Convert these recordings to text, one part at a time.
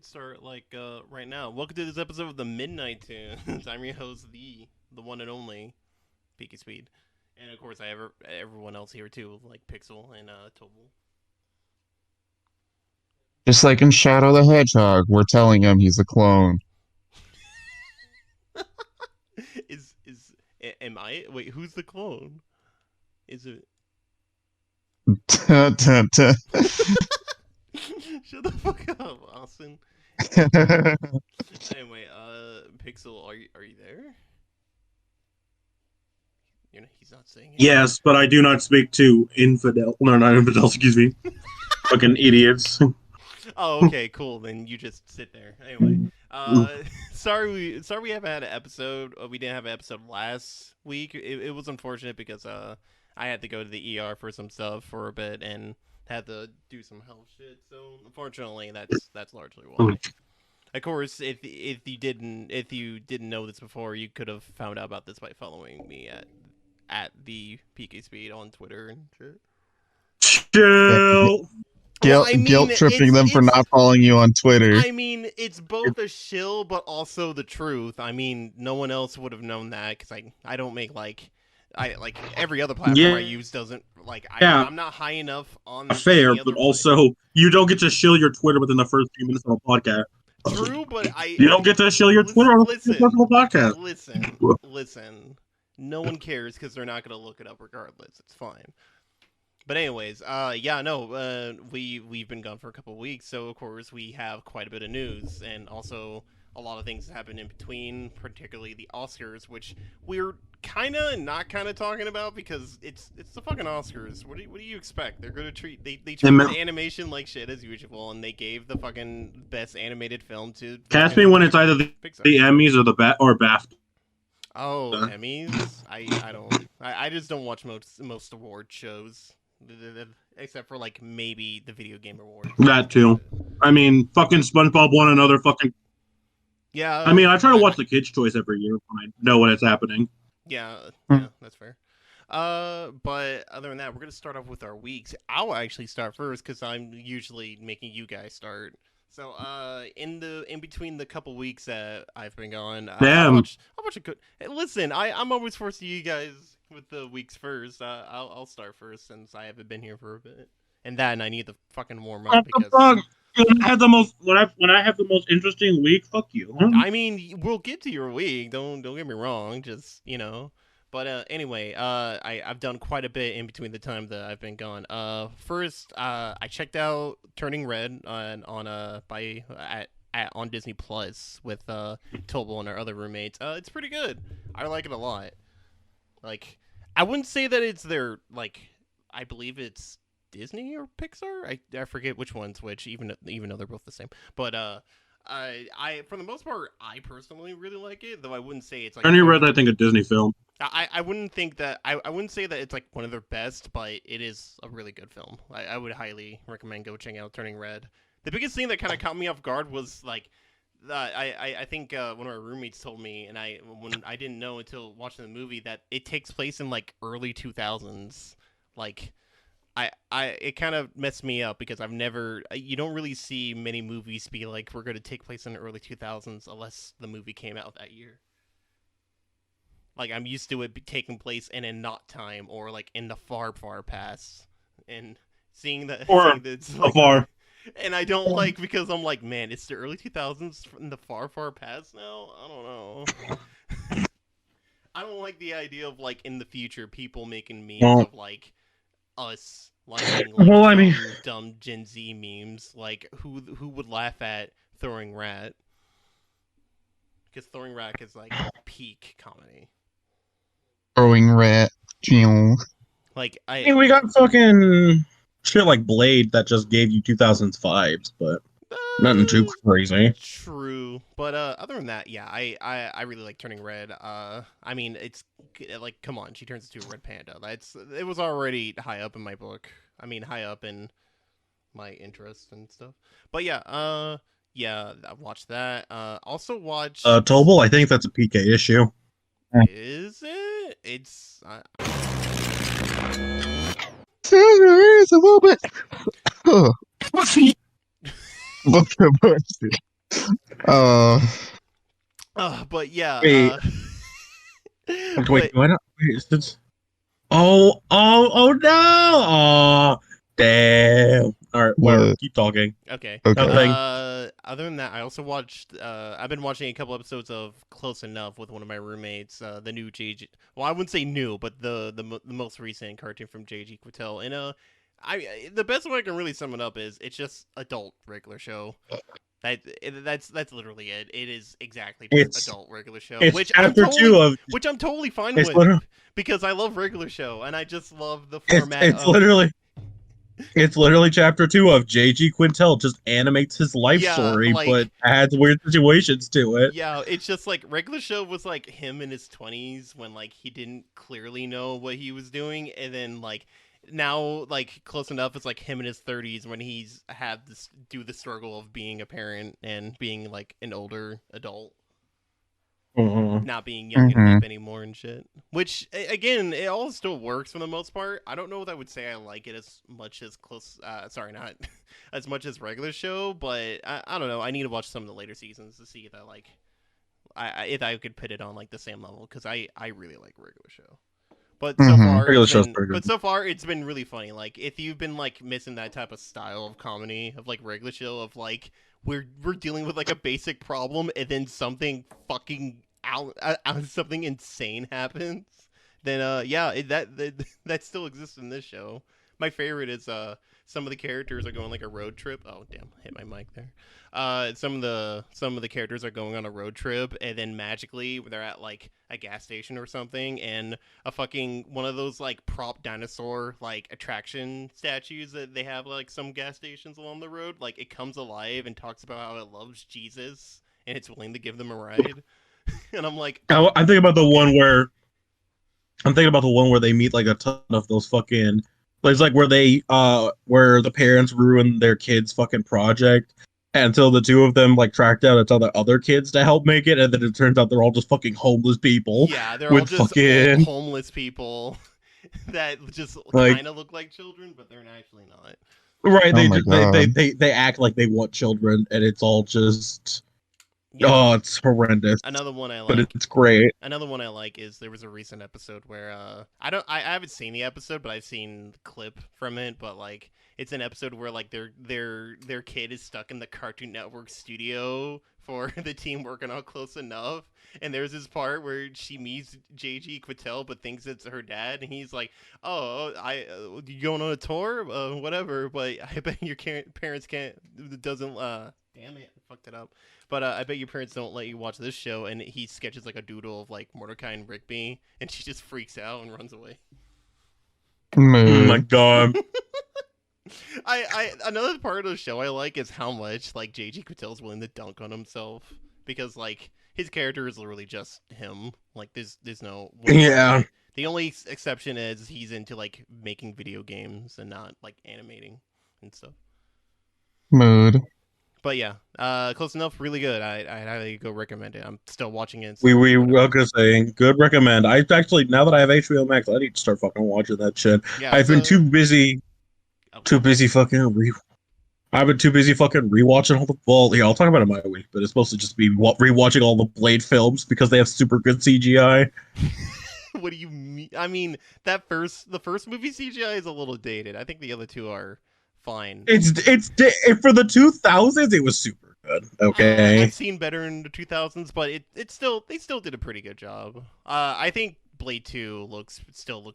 start right now. Welcome to this episode of the Midnight Toons. I'm your host, the one and only Peaky Speed, and of course I have everyone else here too, like Pixel and Toble. Just like in Shadow the Hedgehog, we're telling him he's a clone. Am I? Wait, who's the clone? Is it? Tuh, tuh, tuh. Shut the fuck up, Austin. Anyway, Pixel, are you there? He's not saying anything. Yes, but I do not speak to infidel. No, not infidels. Excuse me. Fucking idiots. Oh, okay, cool. Then you just sit there. Anyway, sorry we haven't had an episode. We didn't have an episode last week. It was unfortunate because I had to go to the ER for some stuff for a bit and had to do some health shit. So unfortunately, that's largely why. Of course, if you didn't know this before, you could have found out about this by following me at the PK Speed on Twitter and shit. Chill. Guilt tripping them for not following you on Twitter. I mean, it's both a shill, but also the truth. I mean, no one else would have known that because I don't make every other platform I use doesn't I'm not high enough on fair, but also you don't get to shill your Twitter within the first few minutes of a podcast. True, but you don't get to shill your Twitter on the first podcast. Listen. No one cares because they're not gonna look it up regardless. It's fine. But anyways, we've been gone for a couple of weeks, so of course we have quite a bit of news, and also a lot of things happen in between, particularly the Oscars, which we're kinda and not kinda talking about because it's the fucking Oscars. What do you expect? They're gonna treat animation like shit as usual, and they gave the fucking best animated film to Catch me when it's either the Emmys or the BAFTA. Oh, Emmys? I just don't watch most award shows. Except for maybe the video game award. That too. I mean, fucking SpongeBob won another fucking. Yeah. I mean, I try to watch the Kids' Choice every year when I know when it's happening. Yeah, that's fair. But other than that, we're gonna start off with our weeks. I'll actually start first because I'm usually making you guys start. So, in between the couple weeks that I've been gone, I'll watch a good. Listen, I'm always forcing you guys with the weeks first. I'll start first since I haven't been here for a bit, and I need to fucking warm up because. When I have the most interesting week, fuck you. Huh? I mean, we'll get to your week. Don't get me wrong. Just But anyway, I've done quite a bit in between the time that I've been gone. First, I checked out Turning Red on Disney Plus with Toble and our other roommates. It's pretty good. I like it a lot. I wouldn't say that it's their I believe it's Disney or Pixar. I forget which one's which, even though they're both the same. But I for the most part, I personally really like it. Though I wouldn't say it's Turning Red, I think a Disney film. I wouldn't think that I wouldn't say that it's one of their best, but it is a really good film. I would highly recommend go checking out Turning Red. The biggest thing that kind of caught me off guard was I think one of our roommates told me, and when I didn't know until watching the movie that it takes place in early 2000s. It kind of messed me up because you don't really see many movies be we're going to take place in the early 2000s unless the movie came out that year. I'm used to it taking place in a not time or in the far, far past, and seeing that far. And I don't because I'm man, it's the early 2000s in the far, far past now. I don't know. I don't like the idea of in the future people making memes of us dumb Gen Z memes who would laugh at Throwing Rat, because Throwing Rat is peak comedy. Throwing Rat. Hey, we got fucking shit like Blade that just gave you 2000s vibes, but nothing too crazy. True, but other than that, yeah, I really like Turning Red. I mean, it's come on, she turns into a red panda. It was already high up in my book. I mean, high up in my interest and stuff. But yeah, I've watched that. Also watched Toble. I think that's a PK issue. Is it? It's. There is a little bit. Uh, But yeah, Wait, but why not? Wait, is this... oh no! Oh, damn. All right, whatever. what? Keep talking. okay. Okay. Nothing. Other than that, I also watched. I've been watching a couple episodes of Close Enough with one of my roommates. The new JG. Well, I wouldn't say new, but the most recent cartoon from JG Quattel. And the best way I can really sum it up is it's just adult regular show. That's literally it. It is exactly just It's adult regular show, it's chapter two of which I'm totally fine it's with literally because I love regular show and I just love the it's format it's of literally it's literally chapter two of J.G. Quintel just animates his life yeah, story, but like adds weird situations to it. yeah, it's just like regular show was like him in his 20s when like he didn't clearly know what he was doing, and then like now like Close Enough is like him in his 30s when he's had this do the struggle of being a parent and being like an older adult, Mhm. not being young and Mm-hmm. hip anymore and shit. Which again, it all still works for the most part. I don't know if I would say I like it as much as sorry, not as much as regular show, but I don't know. I need to watch some of the later seasons to see if I like if I could put it on like the same level because I really like regular show. But so Mm-hmm. far Regular it's show's been pretty but good. so far it's been really funny. Like if you've been like missing that type of style of comedy of like regular show of like we're dealing with like a basic problem and then something fucking something insane happens, then yeah, that still exists in this show. My favorite is some of the characters are going like a road trip. Oh damn, hit my mic there. Some of the characters are going on a road trip and then magically they're at like a gas station or something and a fucking one of those like prop dinosaur like attraction statues that they have like some gas stations along the road, like it comes alive and talks about how it loves Jesus and it's willing to give them a ride. And I'm like, oh, I'm thinking about the okay. one where they meet like a ton of those fucking. It's like where the parents ruin their kids' fucking project until the two of them like track down a ton of other kids to help make it, and then it turns out they're all just fucking homeless people Yeah, they're all with just fucking homeless people that just like kind of look like children, but they're actually not. right. Oh They my just they god. they they act like they want children, and it's all just Yeah, it's horrendous, another one I but like. it's great. Another one I like is there was a recent episode where I haven't seen the episode, but I've seen the clip from it. But like it's an episode where like their kid is stuck in the Cartoon Network studio for the team working on Close Enough, and there's this part where she meets JG Quattel but thinks it's her dad, and he's like, "Oh, you going on a tour? Whatever." But I bet your parents can't doesn't damn it, I fucked it up. But I bet your parents don't let you watch this show, and he sketches like a doodle of like Mordecai and Rigby, and she just freaks out and runs away. Oh my Mood. god. I another part of the show I like is how much like JG Quattel's willing to dunk on himself because like his character is literally just him. Like there's no Yeah. the only exception is he's into like making video games and not like animating and stuff. Mood. But yeah, Close Enough, really good. I highly go recommend it. I'm still watching it. We So we were whatever. gonna say good recommend. I actually now that I have HBO Max, I need to start fucking watching that shit. Yeah, I've it's been a. Oh, too busy fucking I've been too busy fucking rewatching all the well. Yeah, I'll talk about it in my week, but it's supposed to just be rewatching all the Blade films because they have super good CGI. what do you mean? I mean, the first movie CGI is a little dated. I think the other two are fine. For the 2000s, it was super good. I've Okay, seen better in the 2000s, but they still did a pretty good job. I think Blade 2 looks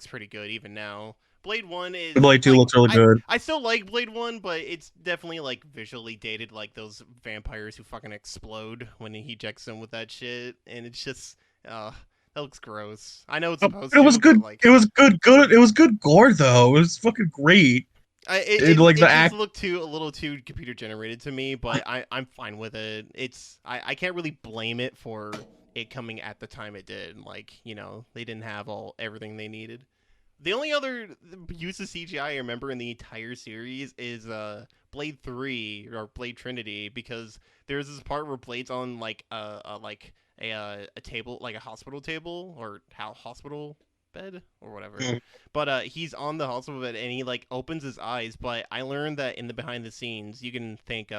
pretty good even now. Blade 1 is Blade 2 like looks really good. I still like Blade 1, but it's definitely like visually dated like those vampires who fucking explode when he ejects them with that shit and it's just that looks gross. I know it's supposed It was to, but good. like It was good. Good. It was good gore though. It was fucking great. Like it the just act. looked a little too computer generated to me, but I'm fine with it. I can't really blame it for it coming at the time it did. Like, you know, they didn't have everything they needed. The only other use of CGI I remember in the entire series is Blade 3 or Blade Trinity because there's this part where Blade's on like a table, like a hospital table or how hospital bed or whatever. But he's on the hospital bed and he like opens his eyes, but I learned that in the behind the scenes you can thank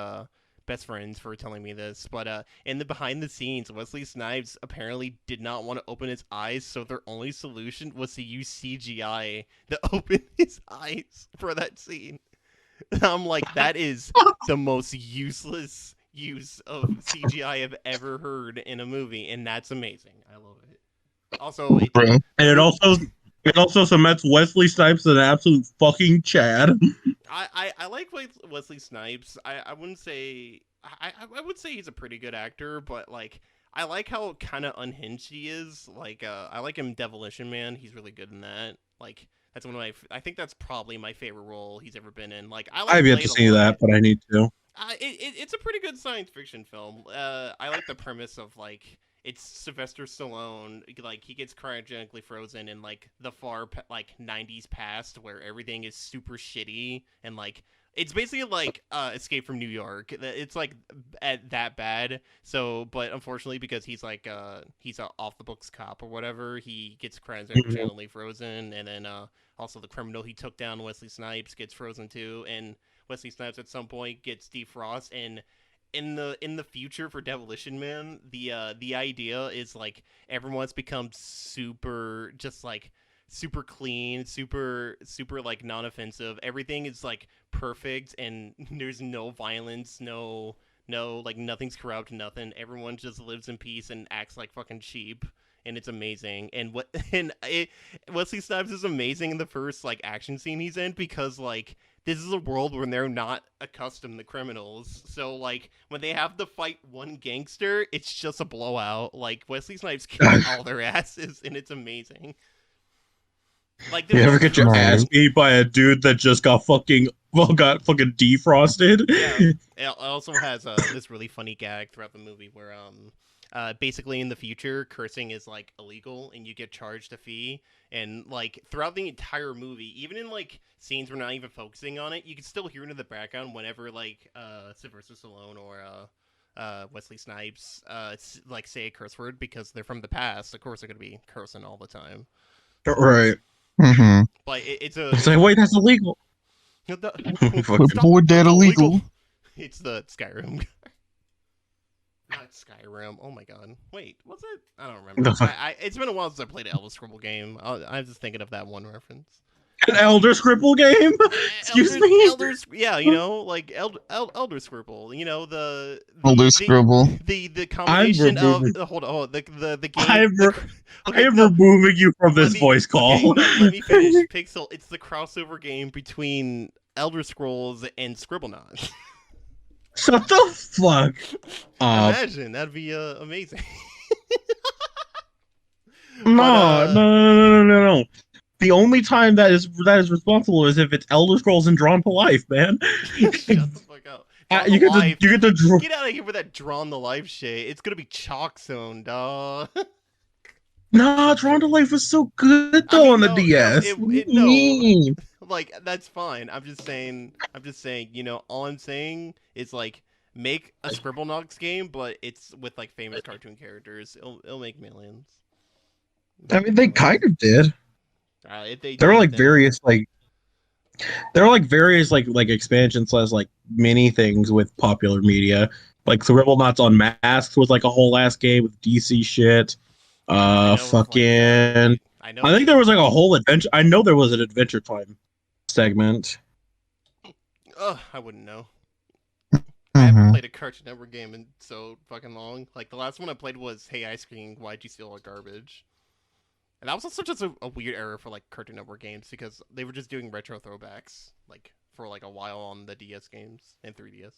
best friends for telling me this, but in the behind the scenes, Wesley Snipes apparently did not want to open his eyes, so their only solution was to use CGI to open his eyes for that scene. I'm like, that is the most useless use of CGI I've ever heard in a movie, and that's amazing. I love it. Also, Bro. And it also cements Wesley Snipes as an absolute fucking Chad. I like Wesley Snipes. I wouldn't say I would say he's a pretty good actor, but like I like how kind of unhinged he is. Like I like him in Demolition Man. He's really good in that. Like that's one of my I think that's probably my favorite role he's ever been in. Like I like I've yet Blade to a see lot. that, but I need to. It's a pretty good science fiction film. I like the premise of like it's Sylvester Stallone, like he gets cryogenically frozen in like the far like 90s past where everything is super shitty and like it's basically like Escape from New York. It's like at that bad. So, but unfortunately, because he's a off the books cop or whatever, he gets cryogenically frozen, and then also the criminal he took down, Wesley Snipes, gets frozen too, and Wesley Snipes at some point gets defrost, and in the future for Demolition Man, the idea is like everyone's become super just like super clean, super like non-offensive. Everything is like perfect, and there's no violence, no like nothing's corrupt, nothing. Everyone just lives in peace and acts like fucking sheep. And it's amazing. And Wesley Snipes is amazing in the first like action scene he's in because like this is a world where they're not accustomed to criminals. So like when they have to fight one gangster, it's just a blowout. Like Wesley Snipes kicks all their asses, and it's amazing. Like You there's ever no get your ass beat by a dude that just got fucking defrosted? yeah. It also has this really funny gag throughout the movie where basically in the future cursing is like illegal and you get charged a fee, and like throughout the entire movie, even in like scenes we're not even focusing on it, you can still hear it in the background whenever like Sylvester Stallone or Wesley Snipes like say a curse word because they're from the past. Of course they're gonna be cursing all the time. Right. Mm-hmm. But It's like, wait, that's illegal. But boy, that illegal. It's the Skyrim. Not Skyrim. Oh my god. Wait, was it? I don't remember. It's been a while since I played an Elder Scrolls game. I'm just thinking of that one reference. An Elder Scribble game? Excuse me? Yeah, like Elder Scribble. The Elder Scribble. The combination of hold on, the game. I'm removing you from this voice call. Okay, no, let me finish. Pixel. It's the crossover game between Elder Scrolls and Scribblenauts. Shut the fuck up. Imagine that'd be amazing. No. The only time that is responsible is if it's Elder Scrolls and Drawn to Life, man. Shut the fuck up. You get to draw. Get out of here with that Drawn to Life shit. It's gonna be Chalk Zone, dawg. Nah, Drawn to Life was so good though on the DS. No, like that's fine. I'm just saying. All I'm saying is like make a Scribblenauts game, but it's with like famous cartoon characters. It'll make millions. I mean, they kind of did. There were like various expansions slash like mini things with popular media. Like Scribblenauts Unmasked was like a whole ass game with DC shit. I think there was like a whole adventure. I know there was an Adventure Time segment. I wouldn't know. I haven't played a Cartoon Network game in so fucking long. Like the last one I played was Hey Ice Cream, Why'd You Steal Our Garbage? And that was also just a weird era for like Cartoon Network games because they were just doing retro throwbacks like for like a while on the DS games and 3DS.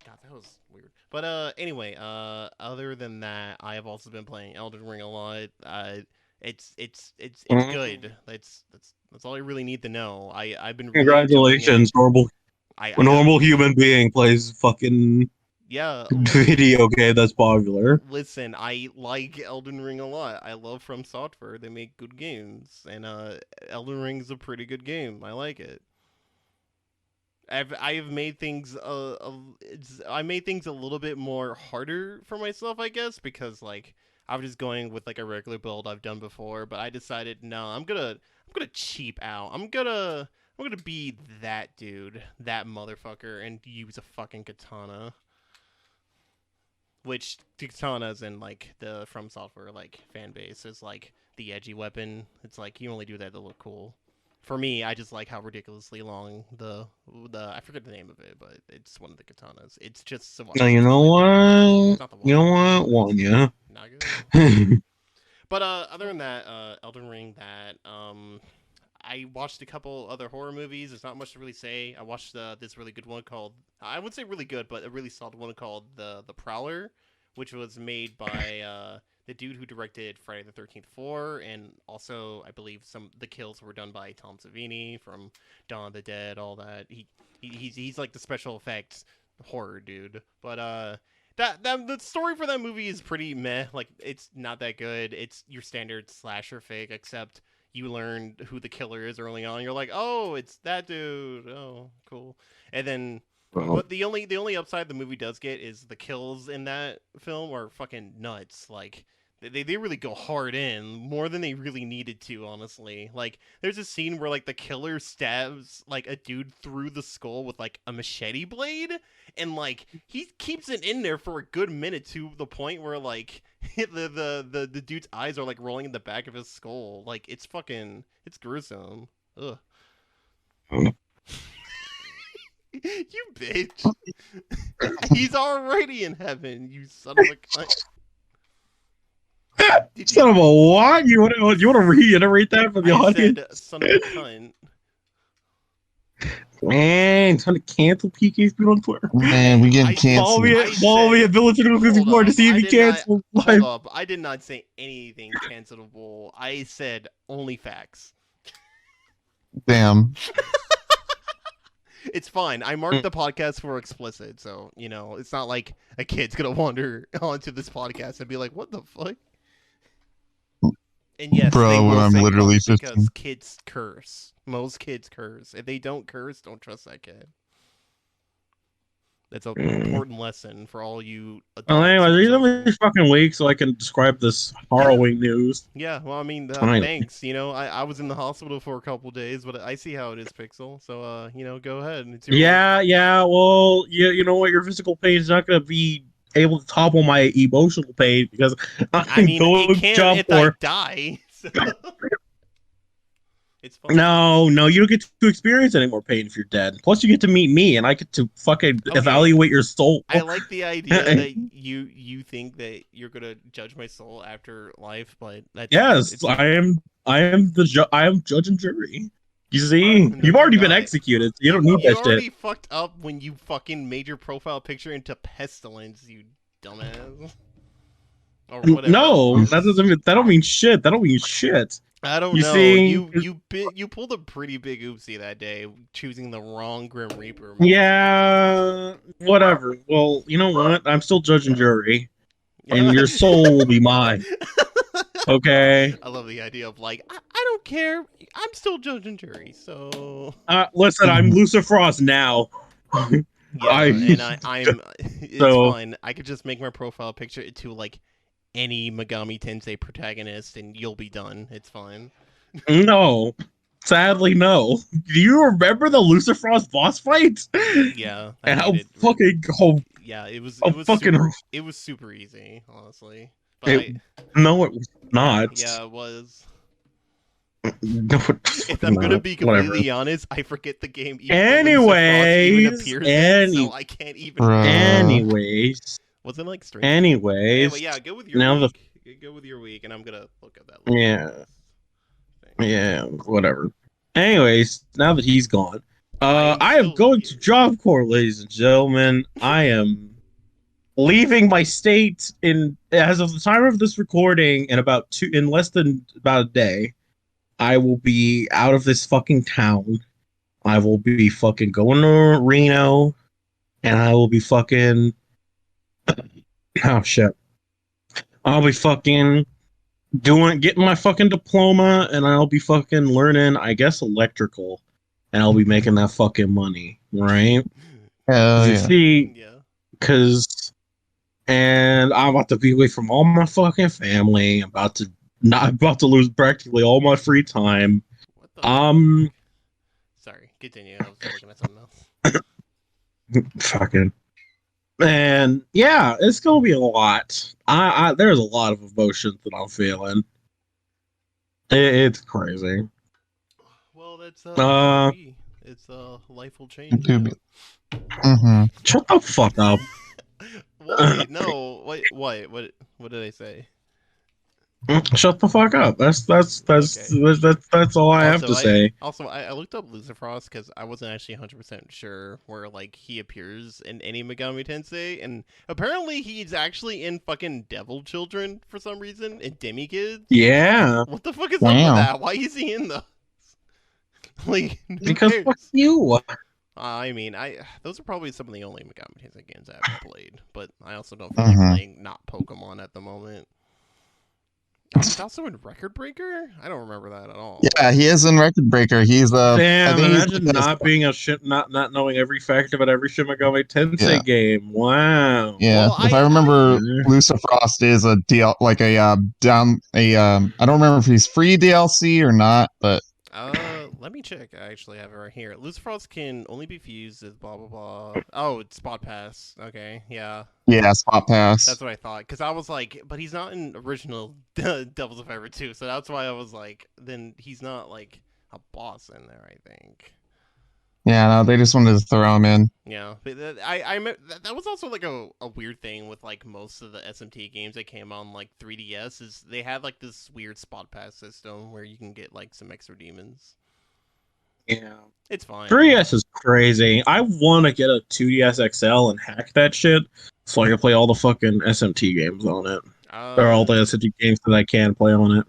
God, that was weird. But anyway, other than that, I have also been playing Elden Ring a lot. It's good. That's all I really need to know. I've been really Congratulations, normal human being plays fucking video game that's popular. Listen, I like Elden Ring a lot. I love From Software. They make good games, and Elden Ring's a pretty good game. I like it. I've made things I made things a little bit more harder for myself, I guess, because like I was just going with like a regular build I've done before, but I decided no, I'm gonna cheap out. I'm I'm gonna be that dude, that motherfucker, and use a fucking katana. Which katanas in like the From Software like fan base is like the edgy weapon. It's like you only do that to look cool. For me, I just like how ridiculously long the I forget the name of it, but it's one of the katanas. It's just so Now you know what? it's not the You know what? One, yeah. not good. But other than that, Elden Ring. I watched a couple other horror movies. There's not much to really say. I watched this really good one called I would say really good, but a really solid one called the Prowler, which was made by the dude who directed Friday the 13th 4, and also I believe some the kills were done by Tom Savini from Dawn of the Dead, all that. He's like the special effects horror dude, but that the story for that movie is pretty meh. Like it's not that good. It's your standard slasher fake, except you learn who the killer is early on. You're like, oh, it's that dude. Oh, cool. And then, but the only upside the movie does get is the kills in that film are fucking nuts. Like they really go hard in more than they really needed to, honestly. Like there's a scene where like the killer stabs like a dude through the skull with like a machete blade, and like he keeps it in there for a good minute to the point where like the dude's eyes are like rolling in the back of his skull. Like it's gruesome. Ugh. You bitch. He's already in heaven, you son of a cunt. Son of a what? You want to reiterate that for the audience? Said, son of a cunt. Man, trying to cancel PK's been on Twitter. Man, we getting canceled. Follow me at Village Board to see if you cancel. Hold up. I did not say anything cancelable. I said only facts. Damn. It's fine. I marked the podcast for explicit, so, you know, it's not like a kid's gonna wander onto this podcast and be like, what the fuck? And yes, bro, when I'm literally 15. Because kids curse. Most kids curse. If they don't curse, don't trust that kid. That's an important lesson for all you adults. Well, anyway, let me fucking wait so I can describe this harrowing news. Yeah, well, I mean, thanks. You know, I was in the hospital for a couple days, but I see how it is, Pixel. So, you know, go ahead. It's your Well, you know what? Your physical pain is not going to be able to topple my emotional pain because I mean, it can't if I die. So. It's fun. No, you don't get to experience any more pain if you're dead. Plus, you get to meet me, and I get to fucking evaluate your soul. I like the idea that you think that you're gonna judge my soul after life, but that's I am judge and jury. You see, you've already been executed. So you don't need that shit. You already fucked up when you fucking made your profile picture into pestilence, you dumbass. Or whatever. No, that don't mean shit. That don't mean shit. I don't know. See? You pulled a pretty big oopsie that day, choosing the wrong Grim Reaper. Yeah, whatever. Well, you know what? I'm still judge and jury, and your soul will be mine. Okay. I love the idea of like I don't care. I'm still judge and jury. So listen, I'm Lucifer's now. Yeah, and I'm. It's fine. I could just make my profile picture into like any Megami Tensei protagonist, and you'll be done. It's fine. No, sadly, no. Do you remember the Lucifer's boss fight? Yeah, and how fucking yeah, it was super easy, honestly. But no, it was not. Yeah, it was. No, if I'm gonna be completely honest, I forget the game. Anyways, so I can't even. Anyways. Wasn't like strange. Anyways, anyway, yeah, go with your week. Go with your week, and I'm gonna look at that. Yeah, whatever. Anyways, now that he's gone, I am going to Job Corps, ladies and gentlemen. I am leaving my state as of the time of this recording in less than about a day. I will be out of this fucking town. I will be fucking going to Reno, and I will be fucking. Oh shit! I'll be fucking getting my fucking diploma, and I'll be fucking learning, I guess, electrical, and I'll be making that fucking money, right? Hell yeah. See, and I'm about to be away from all my fucking family. I'm about to lose practically all my free time. What the Sorry, continue. I was looking at something else. Fucking. And yeah, it's gonna be a lot. There's a lot of emotions that I'm feeling. It's crazy. Well, that's Uh, it's life will change. Dude, shut the fuck up. Why? No. What did I say? Shut the fuck up. Okay. That's all I have to say. I looked up Luciferos because I wasn't actually 100% sure where like he appears in any Megami Tensei, and apparently he's actually in fucking Devil Children for some reason and Demi Kids. Yeah, What the fuck is up with wow. that? Why is he in those? Like, who because cares? fuck you. I mean, those are probably some of the only Megami Tensei games I haven't played, but I also don't feel like playing not Pokemon at the moment. Oh, he's also in Record Breaker? I don't remember that at all. Yeah, he is in Record Breaker. He's I Damn, think imagine he's not being a shit, not knowing every fact about every Shin Megami Tensei game. Wow. Yeah, Well, if I remember, Yeah. Lucifrost is a DL, like a down a I don't remember if he's free DLC or not, but let me check. I actually have it right here. Luciferos can only be fused as blah blah blah. Oh, it's Spot Pass. Okay, yeah. yeah, Spot Pass. That's what I thought. Because I was like, but he's not in original Devils of Ever 2, so that's why I was like, then he's not like a boss in there, I think. Yeah, no, they just wanted to throw him in. Yeah, but that was also like a weird thing with like most of the SMT games that came on like 3DS is they had like this weird spot pass system where you can get like some extra demons. Yeah. It's fine. 3DS is crazy. I want to get a 2DS XL and hack that shit so I can play all the fucking SMT games on it. Or all the SMT games that I can play on it.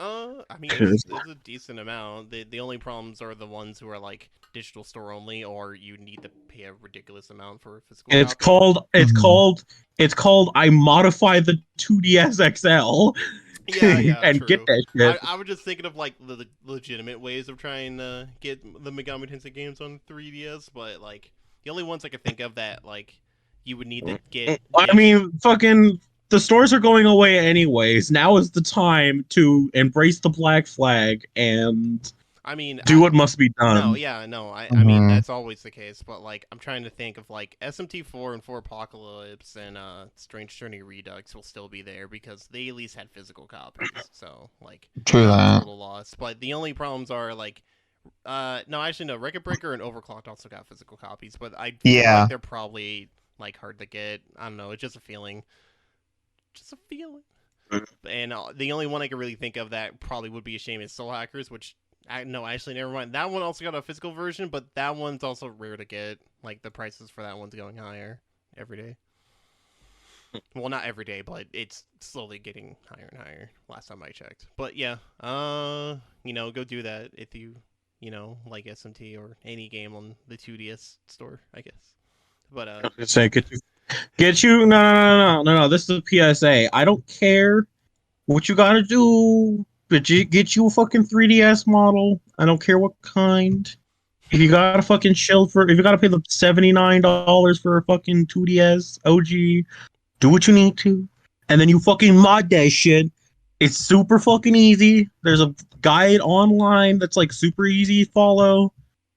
I mean, it's a decent amount. The only problems are the ones who are like digital store only, or you need to pay a ridiculous amount for a physical. It's copy. it's called I modify the 2DS XL. Yeah, and true. get that shit. I was just thinking of like the legitimate ways of trying to get the Megami Tensei games on 3DS, but like the only ones I could think of that like you would need to get. I mean, fucking the stores are going away anyways. Now is the time to embrace the black flag and do what must be done. I mean that's always the case, but like I'm trying to think of like SMT4 and 4 Apocalypse and Strange Journey Redux will still be there because they at least had physical copies. So like true that. Total loss. But the only problems are like no, actually no, Record Breaker and Overclocked also got physical copies, but I feel like they're probably like hard to get. I don't know, it's just a feeling. Just a feeling. And the only one I can really think of that probably would be a shame is Soul Hackers, which no, actually, never mind. That one also got a physical version, but that one's also rare to get. Like, the prices for that one's going higher every day. Well, not every day, but it's slowly getting higher and higher, last time I checked. But yeah, go do that if you, like SMT or any game on the 2DS store, I guess. But, say, get you, no, this is a PSA. I don't care what you gotta do. But get you a fucking 3DS model. I don't care what kind. If you gotta fucking if you gotta pay the $79 for a fucking 2DS OG, do what you need to. And then you fucking mod that shit. It's super fucking easy. There's a guide online that's like super easy to follow.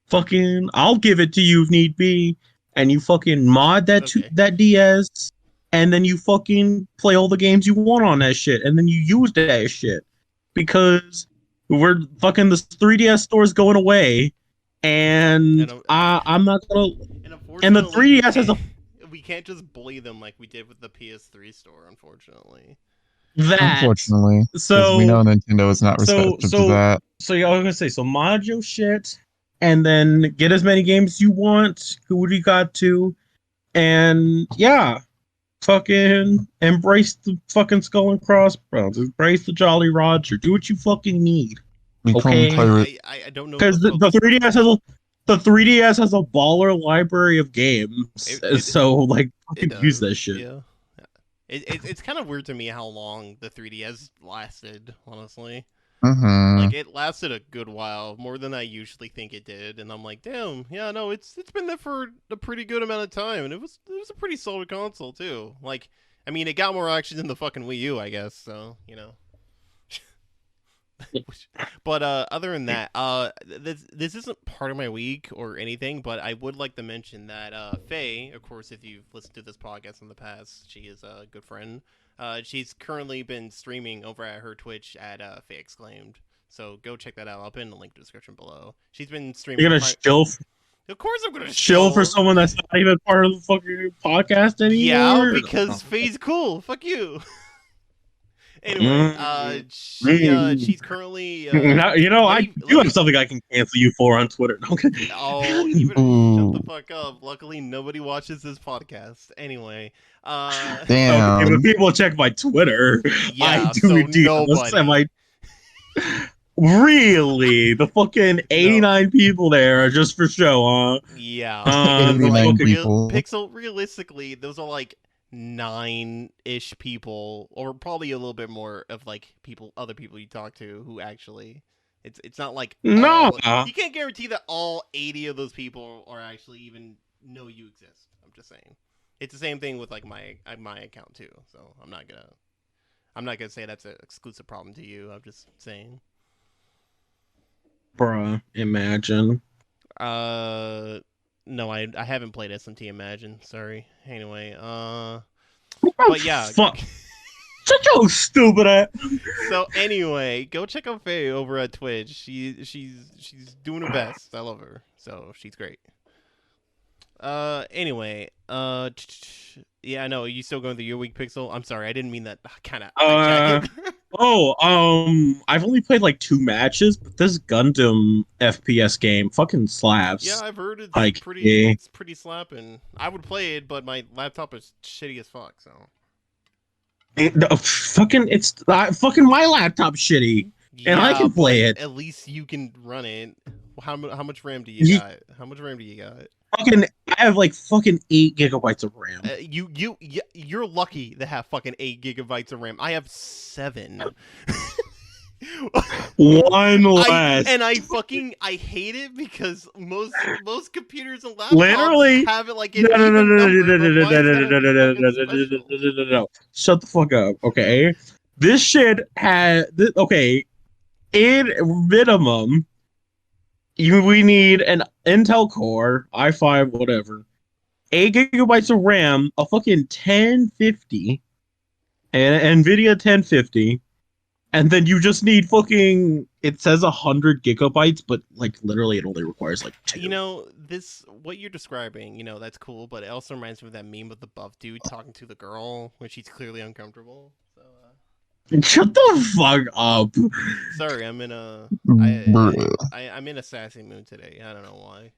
Fucking, I'll give it to you if need be. And you fucking mod that DS. And then you fucking play all the games you want on that shit. And then you use that shit. Because we're fucking the 3DS store's going away, and I'm not gonna. And the 3DS has we can't just bully them like we did with the PS3 store, unfortunately. Unfortunately, so we know Nintendo is not receptive to that. So yeah, I was gonna say, so mod your shit, and then get as many games as you want. Who do you got to? And yeah. Fucking embrace the fucking Skull and Crossbones. Embrace the Jolly Roger. Do what you fucking need. Okay. I don't know because the 3DS has a baller library of games. So like, fucking use that shit. Yeah. It's kind of weird to me how long the 3DS lasted. Honestly. Like it lasted a good while, more than I usually think it did, and I'm like, damn, yeah, no, it's been there for a pretty good amount of time, and it was a pretty solid console too. Like, I mean, it got more action than the fucking Wii U, I guess. So But other than that, this isn't part of my week or anything, but I would like to mention that Faye, of course, if you've listened to this podcast in the past, she is a good friend. She's currently been streaming over at her Twitch at Faye Exclaimed. So go check that out. I'll put in the link in the description below. She's been streaming. You're gonna chill. Of course, I'm gonna Chill for someone that's not even part of the fucking podcast anymore. Yeah, because Faye's cool. Fuck you. Anyway, she's currently. I do have something I can cancel you for on Twitter. Oh, you better shut the fuck up. Luckily, nobody watches this podcast. Anyway, damn. Okay, but people check my Twitter. Yeah, I do nobody. Really? The fucking 89 people there are just for show, huh? Yeah. 89 people. Pixel, realistically, those are like 9-ish people, or probably a little bit more of like other people you talk to who actually. It's not like no. You can't guarantee that all 80 of those people are actually even know you exist. I'm just saying. It's the same thing with like my account too. So I'm not gonna say that's an exclusive problem to you. I'm just saying. Bruh, imagine. No, I haven't played SMT Imagine. Sorry. Anyway, but yeah. Fuck. Such a stupid ass. So anyway, go check out Faye over at Twitch. She's doing her best. I love her. So she's great. Anyway, yeah, I know. Are you still going through your week, Pixel? I'm sorry, I didn't mean that. Kind of. I've only played like 2 matches, but this Gundam FPS game fucking slaps. Yeah, I've heard it's like, it's pretty slapping. I would play it, but my laptop is shitty as fuck. So. Fucking my laptop's shitty, and I can play it. At least you can run it. How much RAM do you got? How much RAM do you got? I have like fucking 8 gigabytes of RAM. You're lucky to have fucking 8 gigabytes of RAM. I have 7. One less. I hate it because most computers and laptops literally have it like no. Shut the fuck up, okay? This shit had in minimum. We need an Intel Core i5 whatever, 8 gigabytes of RAM, a fucking 1050, and NVIDIA 1050. And then you just need fucking. It says 100 gigabytes, but like literally, it only requires like 2. You know, what you're describing. You know, that's cool, but it also reminds me of that meme with the buff dude talking to the girl when she's clearly uncomfortable. So. Shut the fuck up. Sorry, I'm in I'm in a sassy mood today. I don't know why.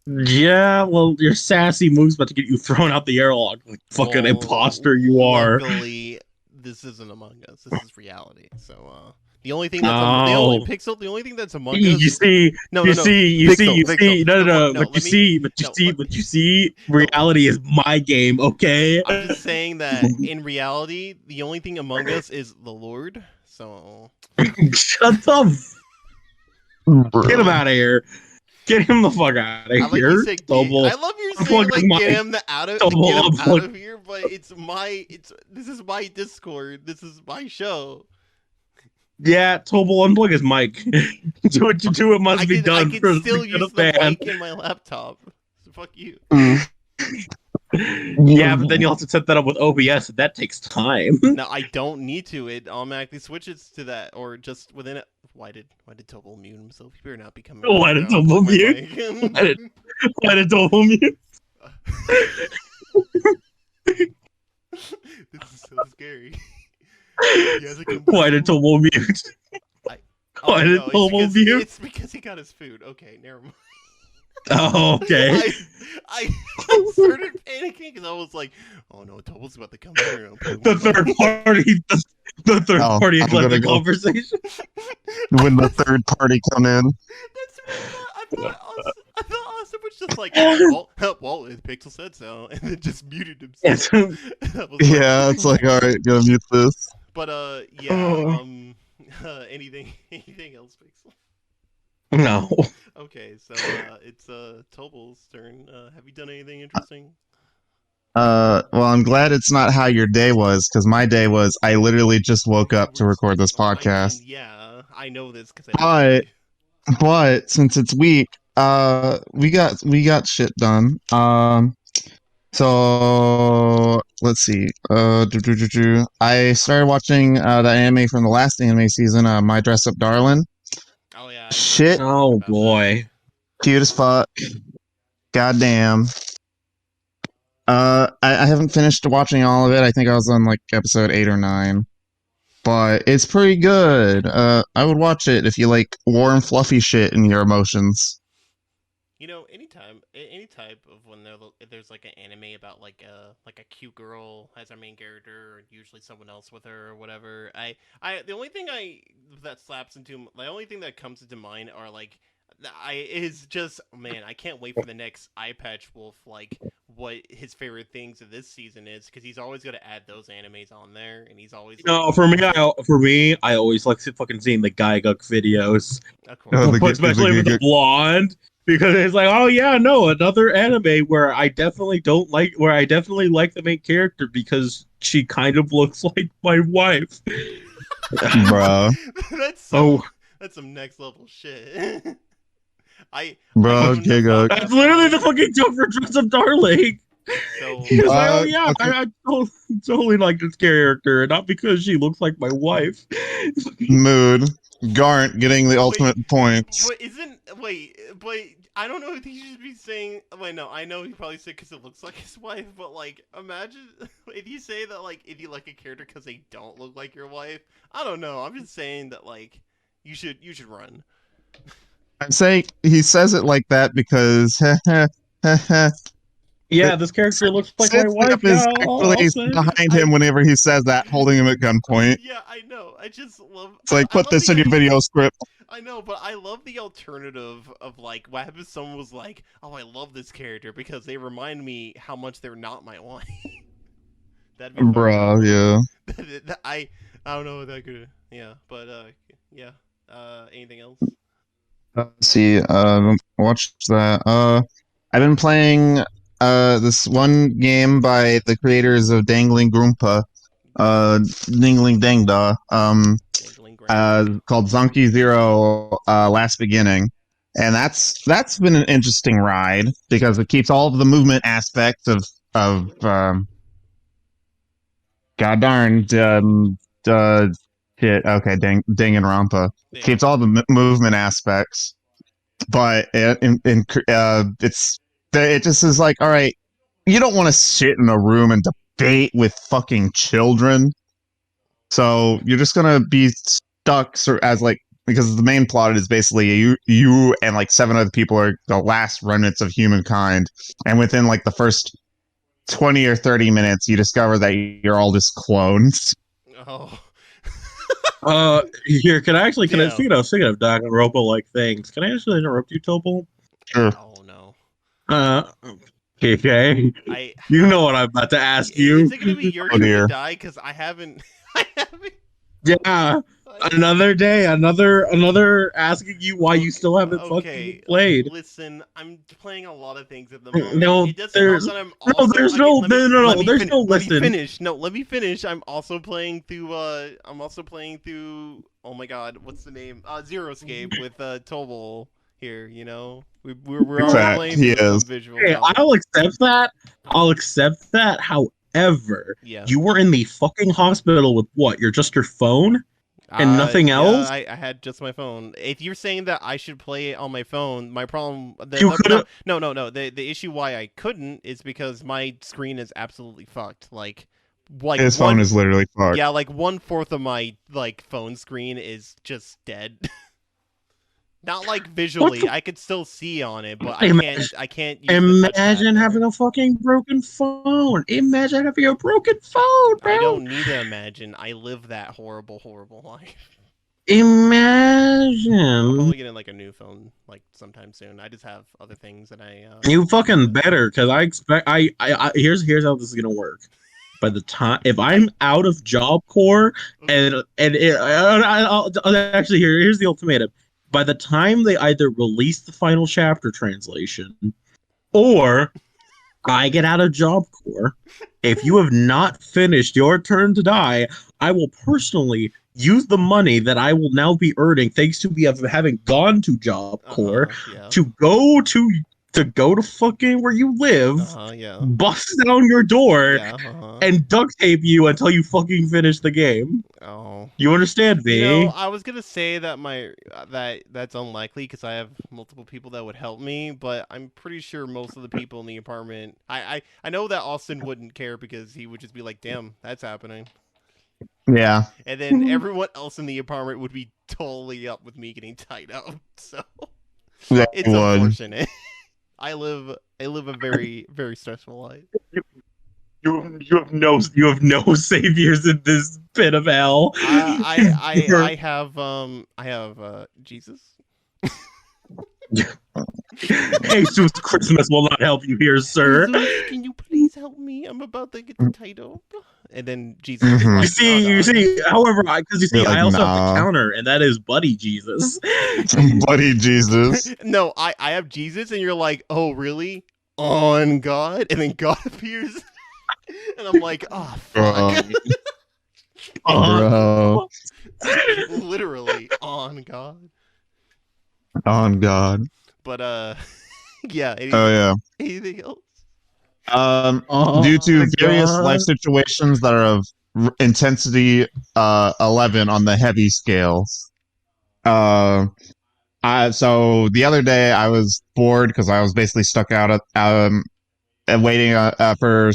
Yeah, well, your sassy move's about to get you thrown out the airlock, like fucking imposter you are. Luckily, this isn't Among Us. This is reality. So, the only thing that's the only thing that's Among Us. You see, reality is my game, okay? I'm just saying that in reality, the only thing Among Us is the Lord. So, shut up. Get him out of here. Get him the fuck out of here. I love you saying like get him out of here, but this is my Discord. This is my show. Yeah, Toble, unplug his mic. Do what you do. It must be done. I can still use the mic in my laptop. So fuck you. Yeah, but then you'll have to set that up with OBS, and that takes time. No, I don't need to. It automatically switches to that, or just within it. Why did Toble mute himself? He better not be coming. Why did Toble mute? Why did Toble mute? This is so scary. Why did Toble mute? Why did Toble mute? It's because he got his food. Okay, never mind. Oh, okay. I started panicking because I was like, "Oh no, Toble's about to come here." The third party left the conversation. When the third party come in. That's what I thought Austin was just like, well, Pixel said so, and then just muted himself. Yeah, it's like, all right, gotta mute this. But yeah. Anything else, Pixel? No. Okay, so it's Toble's turn. Have you done anything interesting? Well, I'm glad it's not how your day was, because my day was I literally just woke up to record this podcast. Yeah, I know this because But since it's week, we got shit done. So let's see. I started watching the anime from the last anime season, My Dress Up Darling. Oh yeah. Shit, Oh boy. cute as fuck. Goddamn. I haven't finished watching all of it. I think I was on like episode 8 or 9. But it's pretty good. I would watch it if you like warm, fluffy shit in your emotions. Anytime, any type of when there's like an anime about like a cute girl has her main character, or usually someone else with her or whatever. The only thing the only thing that comes into mind are like is just, man, I can't wait for the next Eye Patch Wolf, like what his favorite things of this season is, because he's always gonna add those animes on there, and he's always No, for me, I always like fucking seeing the Gygax videos, of course. especially with the blonde, because it's like, oh yeah, no, another anime where I definitely like the main character because she kind of looks like my wife. Bro. That's some next level shit. Giga. That's literally the fucking joke for Dress Up Darling. So, like, oh yeah, okay. I totally like this character, and not because she looks like my wife. Mood. Garnt getting the ultimate points. But I don't know if he should be saying. Wait, no, I know he probably said because it looks like his wife, but like, imagine if you say that, like, if you like a character because they don't look like your wife. I don't know. I'm just saying that, like, you should run. I'm saying he says it like that because Yeah, this character looks like my wife. Is Yeah, actually behind him whenever he says that, holding him at gunpoint. Yeah, I know. I just love. It's like, put this in your video script. I know, but I love the alternative of like, what happens if someone was like, "Oh, I love this character because they remind me how much they're not my wife." That'd be fun. Bro, yeah. I don't know what that could. Yeah, but yeah. Anything else? Let's see. Watch that. I've been playing this one game by the creators of Dangling Groompa, Dingling Dangda, called Zonky Zero Last Beginning. And that's been an interesting ride because it keeps all of the movement aspects of god darn shit. Okay, Ding and Rampa. Yeah. Keeps all the movement aspects, but it just is like, all right, you don't want to sit in a room and debate with fucking children, so you're just gonna be stuck as like, because the main plot is basically you and like 7 other people are the last remnants of humankind, and within like the first 20 or 30 minutes you discover that you're all just clones. Oh. Here, can I speaking of Danganronpa like things, can I actually interrupt you, Toble? Sure. Oh no. Okay. You know what I'm about to ask you. Is it gonna be your turn to die? Because I haven't. Yeah. Another day, another asking you why you still haven't fucking played. Listen, I'm playing a lot of things at the moment. No, there's no listen. Let me finish. I'm also playing through. Oh my god, what's the name? Zero Escape with Toble here. You know, we're all playing through visual. Hey, I'll accept that. However, you were in the fucking hospital with what? Your phone? And nothing else? I had just my phone. If you're saying that I should play it on my phone, my problem... No. The issue why I couldn't is because my screen is absolutely fucked. Like his phone is literally fucked. Yeah, like 1/4 of my phone screen is just dead. Not like visually, I could still see on it, but I can't use imagine having a fucking broken phone. Imagine having a broken phone, bro. I don't need to imagine. I live that horrible, horrible life. Imagine. I'm probably getting like a new phone like sometime soon. I just have other things that I You fucking better, because I expect here's how this is gonna work. By the time, if I'm out of Job Corps here's the ultimatum. By the time they either release the final chapter translation, or I get out of Job Corps. If you have not finished your turn to die, I will personally use the money that I will now be earning thanks to me of having gone to Job Corps Yeah. to go to fucking where you live, Yeah. bust down your door, Yeah. and duct tape you until you fucking finish the game. Oh. You understand You know, me? I was gonna say that that's unlikely because I have multiple people that would help me, but I'm pretty sure most of the people in the apartment. I know that Austin wouldn't care because he would just be like, "Damn, that's happening," Yeah. and then everyone else in the apartment would be totally up with me getting tied up. So They it's would. unfortunate. I live a very stressful life. You have no saviors in this pit of hell. I have Jesus. Jesus Christmas will not help you here, sir. Jesus, can you please help me? I'm about to get tied up. And then Jesus is Mhm. like, You see. However, because you see, You're like, I also have nah. the counter, and that is Buddy Jesus. Buddy Jesus. No, I have Jesus, and you're like, oh really? On God, and then God appears, and I'm like, oh fuck, Bro. literally on God. On God. But yeah. Oh yeah. Anything else? Due to various God. life situations that are of intensity 11 on the heavy scale. So the other day I was bored because I was basically stuck out at and waiting for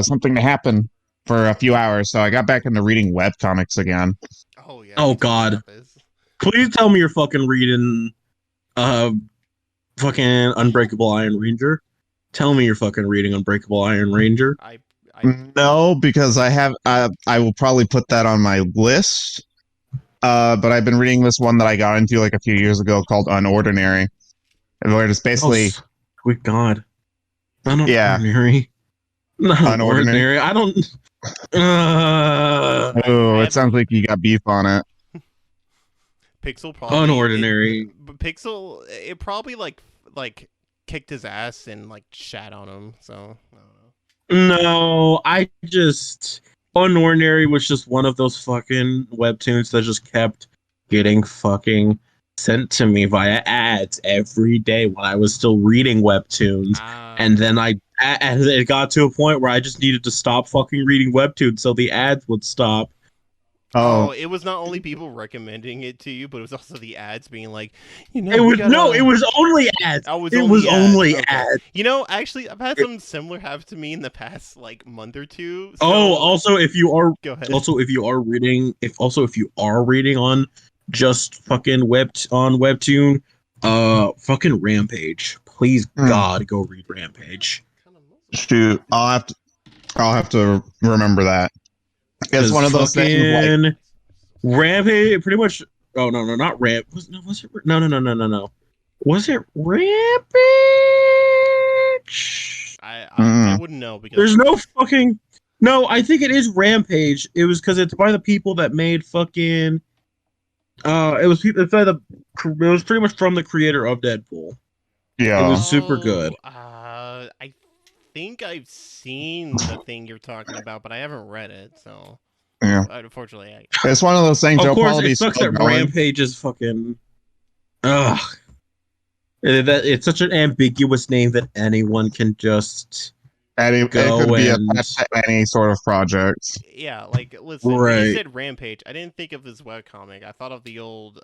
something to happen for a few hours. So I got back into reading webcomics again. Oh yeah. Oh you told me God. about this. Please tell me you're fucking reading, fucking Unbreakable Iron Ranger. Tell me you're fucking reading Unbreakable Iron Ranger. I No, because I will probably put that on my list. But I've been reading this one that I got into like a few years ago called Unordinary, where it's basically Sweet God. Yeah. Unordinary. Not Unordinary. ordinary. I don't. Oh, I it sounds like you got beef on it. Pixel probably Unordinary. Pixel it probably like kicked his ass and like shat on him. So I don't know. No, I just Unordinary was just one of those fucking webtoons that just kept getting fucking sent to me via ads every day when I was still reading webtoons. And then it got to a point where I just needed to stop fucking reading webtoons so the ads would stop. Oh, it was not only people recommending it to you, but it was also the ads being like, you know, It was only ads. It was only ads. You know, actually, I've had some similar happen to me in the past like month or two. So... Oh, also if you are if you are reading on just fucking webtoon, fucking Rampage. Please God, go read Rampage. Shoot, I'll have to remember that. It's one of those things like Rampage pretty much. Oh no, not Ramp. Was it no. Was it Rampage? I wouldn't know because there's no fucking no. I think it is Rampage. It was because it's by the people that made fucking. It was pretty much from the creator of Deadpool. Yeah, it was super good. I think I've seen the thing you're talking about, but I haven't read it. So yeah, unfortunately, it's one of those things. Of course, it sucks that Rampage is fucking. Ugh. It's such an ambiguous name that anyone can just. It could be attached to any sort of project. Yeah, like listen, you said Rampage. I didn't think of this webcomic. I thought of the old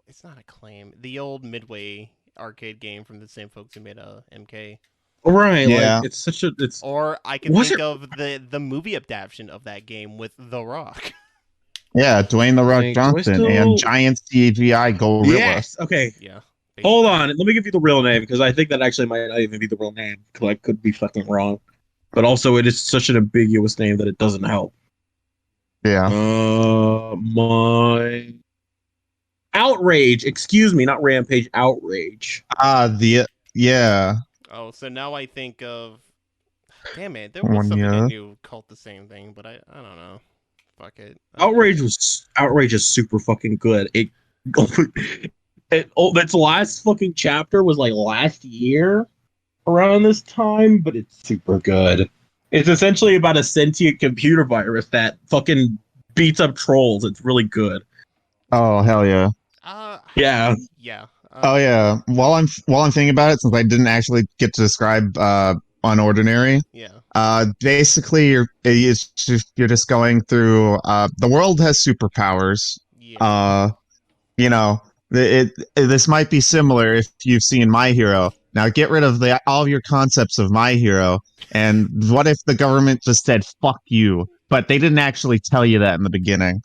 it's not Acclaim. The old Midway arcade game from the same folks who made MK. Right, yeah. Like, it's or I can think of the movie adaptation of that game with The Rock. Yeah, Dwayne The Rock Johnson and giant CGI gorilla. Yes. Okay. Yeah. Basically. Hold on. Let me give you the real name because I think that actually might not even be the real name. Because I could be fucking wrong. But also, it is such an ambiguous name that it doesn't help. Yeah. My Outrage. Excuse me, not Rampage. Outrage. Yeah. Oh, so now I think of. Damn it! There was something I knew called the same thing, but I don't know. Fuck it. Outrage is super fucking good. Its last fucking chapter was like last year, around this time, but it's super good. It's essentially about a sentient computer virus that fucking beats up trolls. It's really good. Oh hell yeah. Uh, Yeah. yeah. Oh yeah. While I'm thinking about it, since I didn't actually get to describe Unordinary, Yeah. basically you're just going through. The world has superpowers. Yeah. Uh, you know, this might be similar if you've seen My Hero. Now get rid of all of your concepts of My Hero, and what if the government just said "fuck you"? But they didn't actually tell you that in the beginning.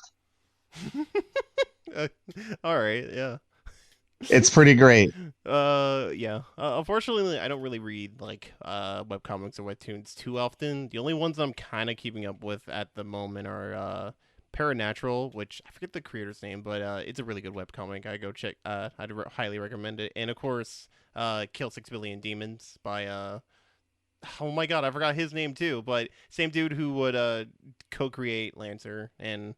All right. Yeah. It's pretty great. Yeah. Unfortunately, I don't really read like webcomics or webtoons too often. The only ones I'm kind of keeping up with at the moment are Paranatural, which I forget the creator's name, but it's a really good webcomic. I go check. Highly recommend it. And of course, Kill 6 Billion Demons by oh my god, I forgot his name too. But same dude who would co-create Lancer and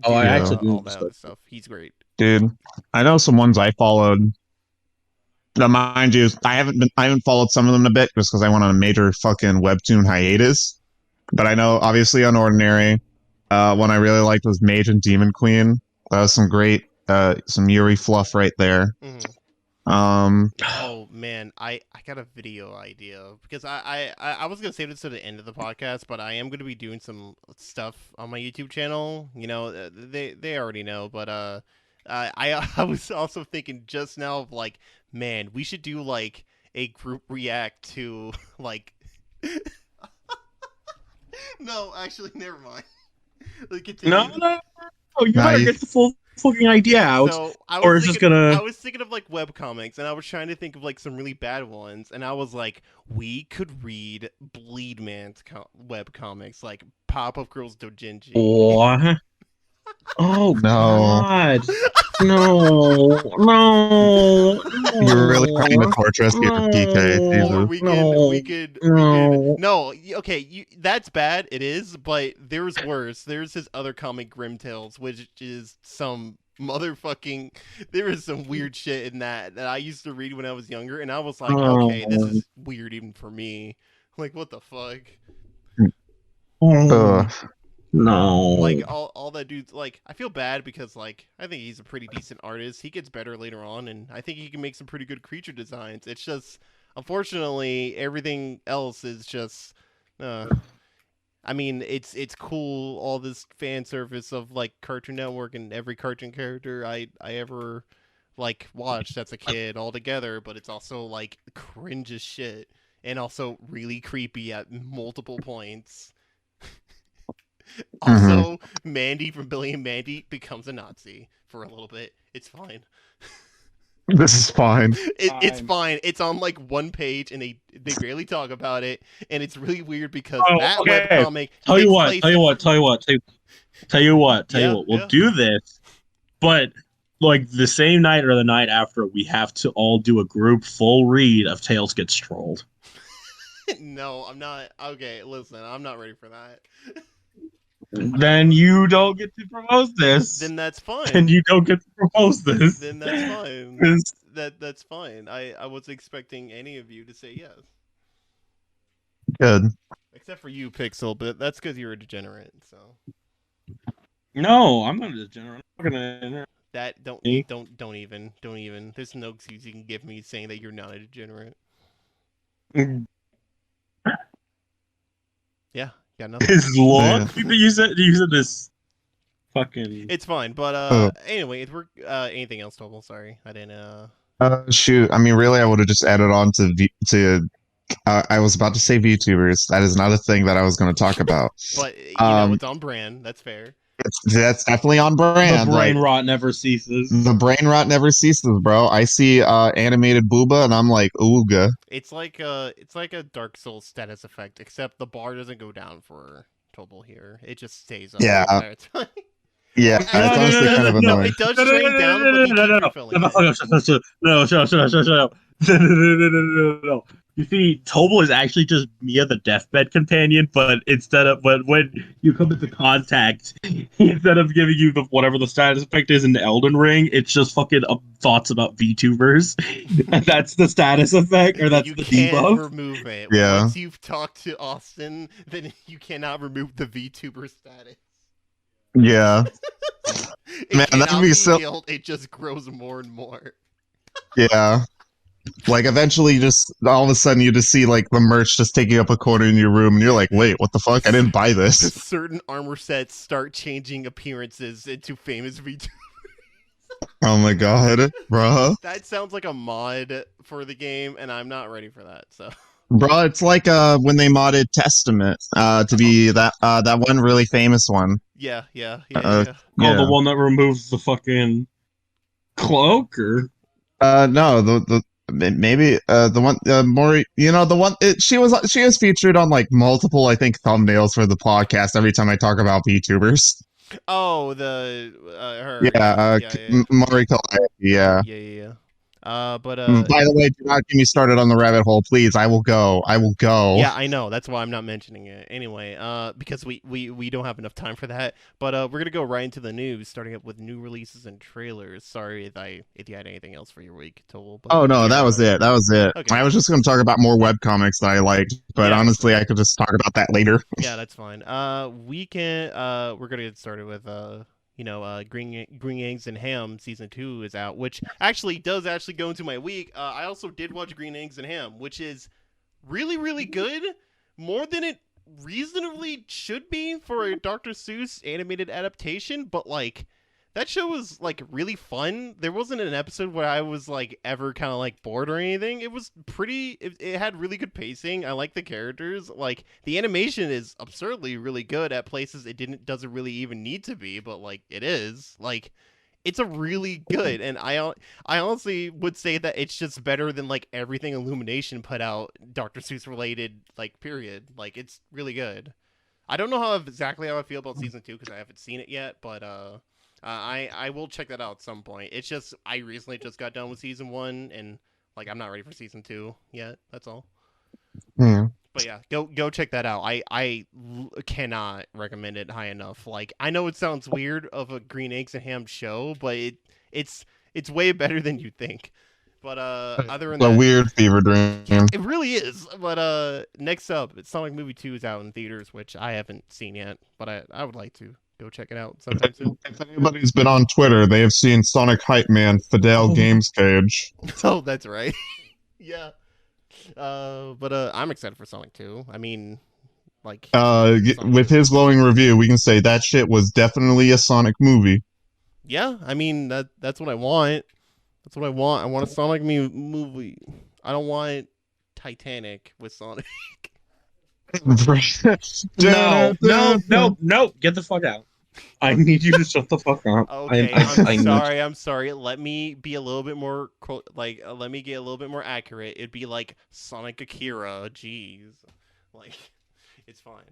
Oh, do I Yeah. actually all didn't that start. other stuff. He's great. Dude, I know some ones I followed. Now, mind you, I haven't followed some of them a bit just because I went on a major fucking webtoon hiatus. But I know obviously Unordinary. One I really liked was Mage and Demon Queen. That was some great some Yuri fluff right there. Mm-hmm. Um Oh man, I got a video idea because I was gonna save this to the end of the podcast, but I am gonna be doing some stuff on my YouTube channel. You know, they already know, but I was also thinking just now of like, man, we should do like a group react to like. No, actually, never mind. Let's continue. No. Oh, you better nice. get the full fucking idea out, So or it's just gonna. I was thinking of like web comics, and I was trying to think of like some really bad ones, and I was like, we could read Bleed Man's web comics, like Pop Up Girls Dojinshi. What? Oh No. God! No! No! You're really trying to No! torture us here, PK. Or Jesus. we could no, okay, that's bad, it is, but there's worse. There's his other comic Grim Tales, which is some motherfucking, there is some weird shit in that I used to read when I was younger, and I was like, okay, this is weird even for me. Like, what the fuck? Ugh. No. Like all that dude's like, I feel bad because like I think he's a pretty decent artist. He gets better later on, and I think he can make some pretty good creature designs. It's just unfortunately everything else is just I mean, it's cool, all this fan service of like Cartoon Network and every cartoon character I ever like watched as a kid all together, but it's also like cringe as shit and also really creepy at multiple points. Also, Mandy from Billy and Mandy becomes a Nazi for a little bit. It's fine. This is fine. It's fine. It's on like one page, and they barely talk about it, and it's really weird because that Okay. webcomic. Tell you what. We'll do this, but like the same night or the night after, we have to all do a group full read of Tails Gets Trolled. No, I'm not. Okay, listen, I'm not ready for that. Then you don't get to propose this. Then that's fine. Then you don't get to propose this. Then that's fine. That's fine. I was expecting any of you to say yes. Good. Except for you, Pixel, but that's because you're a degenerate. So. No, I'm not a degenerate. I'm not gonna. That don't even. There's no excuse you can give me saying that you're not a degenerate. Yeah, got nothing. His law? You said this fucking. It's fine, but anyway, if we're anything else, Toble? Sorry, I didn't. Shoot. I mean, really, I would have just added on to. I was about to say VTubers. That is not a thing that I was going to talk about. But you know, it's on brand. That's fair. That's definitely on brand. The brain rot never ceases. The brain rot never ceases, bro. I see animated booba, and I'm like, ooga. It's like a Dark Souls status effect, except the bar doesn't go down for Toble here. It just stays up. Yeah. The entire time. Yeah, it's honestly kind of annoying. It does strain down, but No, shut up. No. You see, Toble is actually just Mia the deathbed companion, but when you come into contact, instead of giving you the whatever the status effect is in the Elden Ring, it's just fucking thoughts about VTubers, and that's the status effect, or that's You the can't debuff. remove it. Yeah. Once you've talked to Austin, then you cannot remove the VTuber status. Yeah. It Man, that'd cannot be be so. healed. It just grows more and more. Yeah. Like eventually, just all of a sudden, you just see like the merch just taking up a corner in your room, and you're like, "Wait, what the fuck? I didn't buy this." Certain armor sets start changing appearances into famous VTubers. Oh my god, bruh. That sounds like a mod for the game, and I'm not ready for that. So, Bruh, it's like when they modded Testament to be that one really famous one. yeah. Oh, the Yeah. one that removes the fucking cloak, or No, the maybe the one more the one she is featured on like multiple I think thumbnails for the podcast every time I talk about VTubers. Oh, the her. Yeah, Yeah. Mari Calliope, yeah. Yeah. But By the way, do not get me started on the rabbit hole, please. I will go. I will go. yeah, I know. That's why I'm not mentioning it. Anyway, because we don't have enough time for that. But we're gonna go right into the news, starting up with new releases and trailers. Sorry if you had anything else for your week, Toble. But Oh no, yeah, that was it. That was it. Okay. I was just going to talk about more webcomics that I liked, but Yeah. honestly, I could just talk about that later. Yeah, that's fine. We're gonna get started with Green Eggs and Ham season 2 is out, which actually does go into my week. I also did watch Green Eggs and Ham, which is really, really good, more than it reasonably should be for a Dr. Seuss animated adaptation. But like, that show was like really fun. There wasn't an episode where I was like ever kind of like bored or anything. It was pretty. It had really good pacing. I like the characters. Like the animation is absurdly really good at places it doesn't really even need to be, but like it is. Like it's a really good, and I honestly would say that it's just better than like everything Illumination put out Dr. Seuss related, like period. Like it's really good. I don't know exactly how I feel about season 2 because I haven't seen it yet, but I will check that out at some point. It's just I recently just got done with season 1, and like I'm not ready for season 2 yet. That's all. Hmm. But yeah, go check that out. Cannot recommend it high enough. Like I know it sounds weird of a Green Eggs and Ham show, but it's way better than you think. But other than A that, weird fever dream. it really is. But next up, Sonic Movie 2 is out in theaters, which I haven't seen yet, but I would like to go check it out sometime soon. If anybody's been on Twitter, they have seen Sonic Hype Man Fidel Games Cage. Oh, that's right. Yeah. But I'm excited for Sonic 2. I mean, like With his glowing review, we can say that shit was definitely a Sonic movie. yeah, I mean that's what I want. That's what I want. I want a Sonic movie. I don't want Titanic with Sonic. no, get the fuck out. I need you to shut the fuck up. Okay, I'm sorry. Let me be a little bit more let me get a little bit more accurate. It'd be like Sonic Akira. Jeez, like it's fine.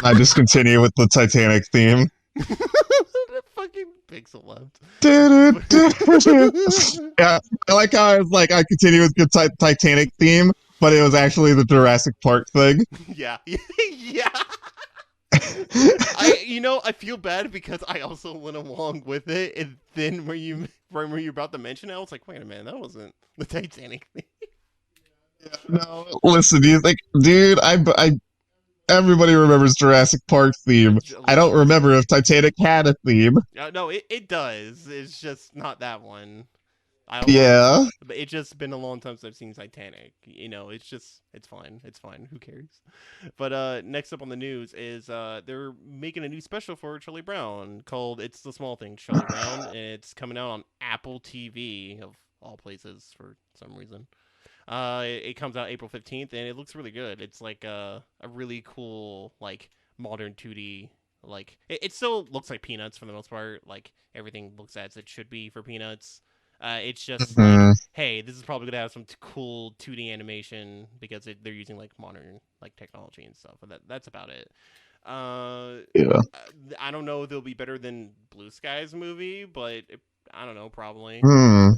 I just continue with the Titanic theme. That fucking pixel left. Yeah, I like how I was like, I continue with the Titanic theme, but it was actually the Jurassic Park thing. Yeah. Yeah. I feel bad because I also went along with it, and then when you were about to mention it, I was like, wait a minute, that wasn't the Titanic thing. Yeah, no, listen, do you think, dude? Everybody remembers Jurassic Park theme. I don't remember if Titanic had a theme. No, it does. It's just not that one. Yeah. But it's just been a long time since I've seen Titanic. It's fine. It's fine. Who cares? But next up on the news is they're making a new special for Charlie Brown called "It's the Small Things." Charlie Brown, and it's coming out on Apple TV of all places for some reason. It comes out April 15th, and it looks really good. It's like a really cool like modern 2D. Like it still looks like Peanuts for the most part. Like everything looks as it should be for Peanuts. It's just like, hey, this is probably gonna have some cool 2D animation because they're using like modern like technology and stuff. But that's about it. Yeah. I don't know if they'll be better than Blue Sky's movie, but I don't know, probably. Hmm.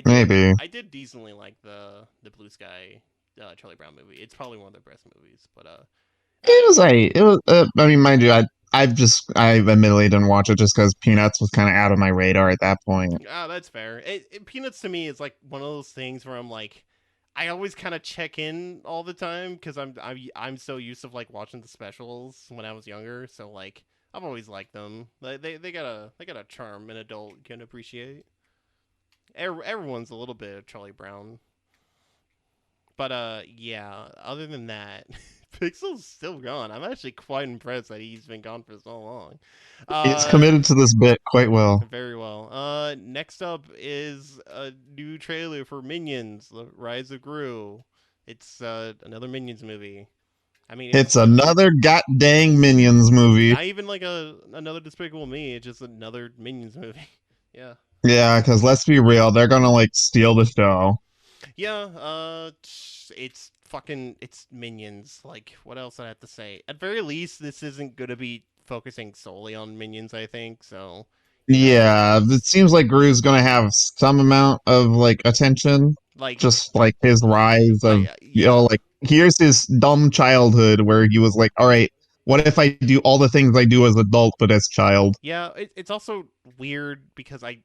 Maybe. I did decently like the Blue Sky Charlie Brown movie. It's probably one of their best movies, but I, It was a. It was. I mean, mind you, I admittedly didn't watch it just because Peanuts was kind of out of my radar at that point. that's fair. Peanuts to me is like one of those things where I'm like, I always kind of check in all the time because I'm so used to like watching the specials when I was younger. So like I've always liked them. They got a charm an adult can appreciate. Everyone's a little bit of Charlie Brown, but yeah. Other than that, Pixel's still gone. I'm actually quite impressed that he's been gone for so long. It's Uh, committed to this bit quite well. Very well. Next up is a new trailer for Minions: The Rise of Gru. It's another Minions movie. I mean, It's another goddamn Minions movie. not even like another Despicable Me. It's just another Minions movie. Yeah. Yeah, because let's be real, they're gonna like steal the show. Yeah. It's Minions. Like, what else I have to say? At very least, this isn't gonna be focusing solely on Minions. I think so. Yeah, it seems like Gru's gonna have some amount of like attention, Like, just like his rise of yeah. like here's his dumb childhood where he was like, all right, what if I do all the things I do as adult but as child? Yeah, it's also weird because I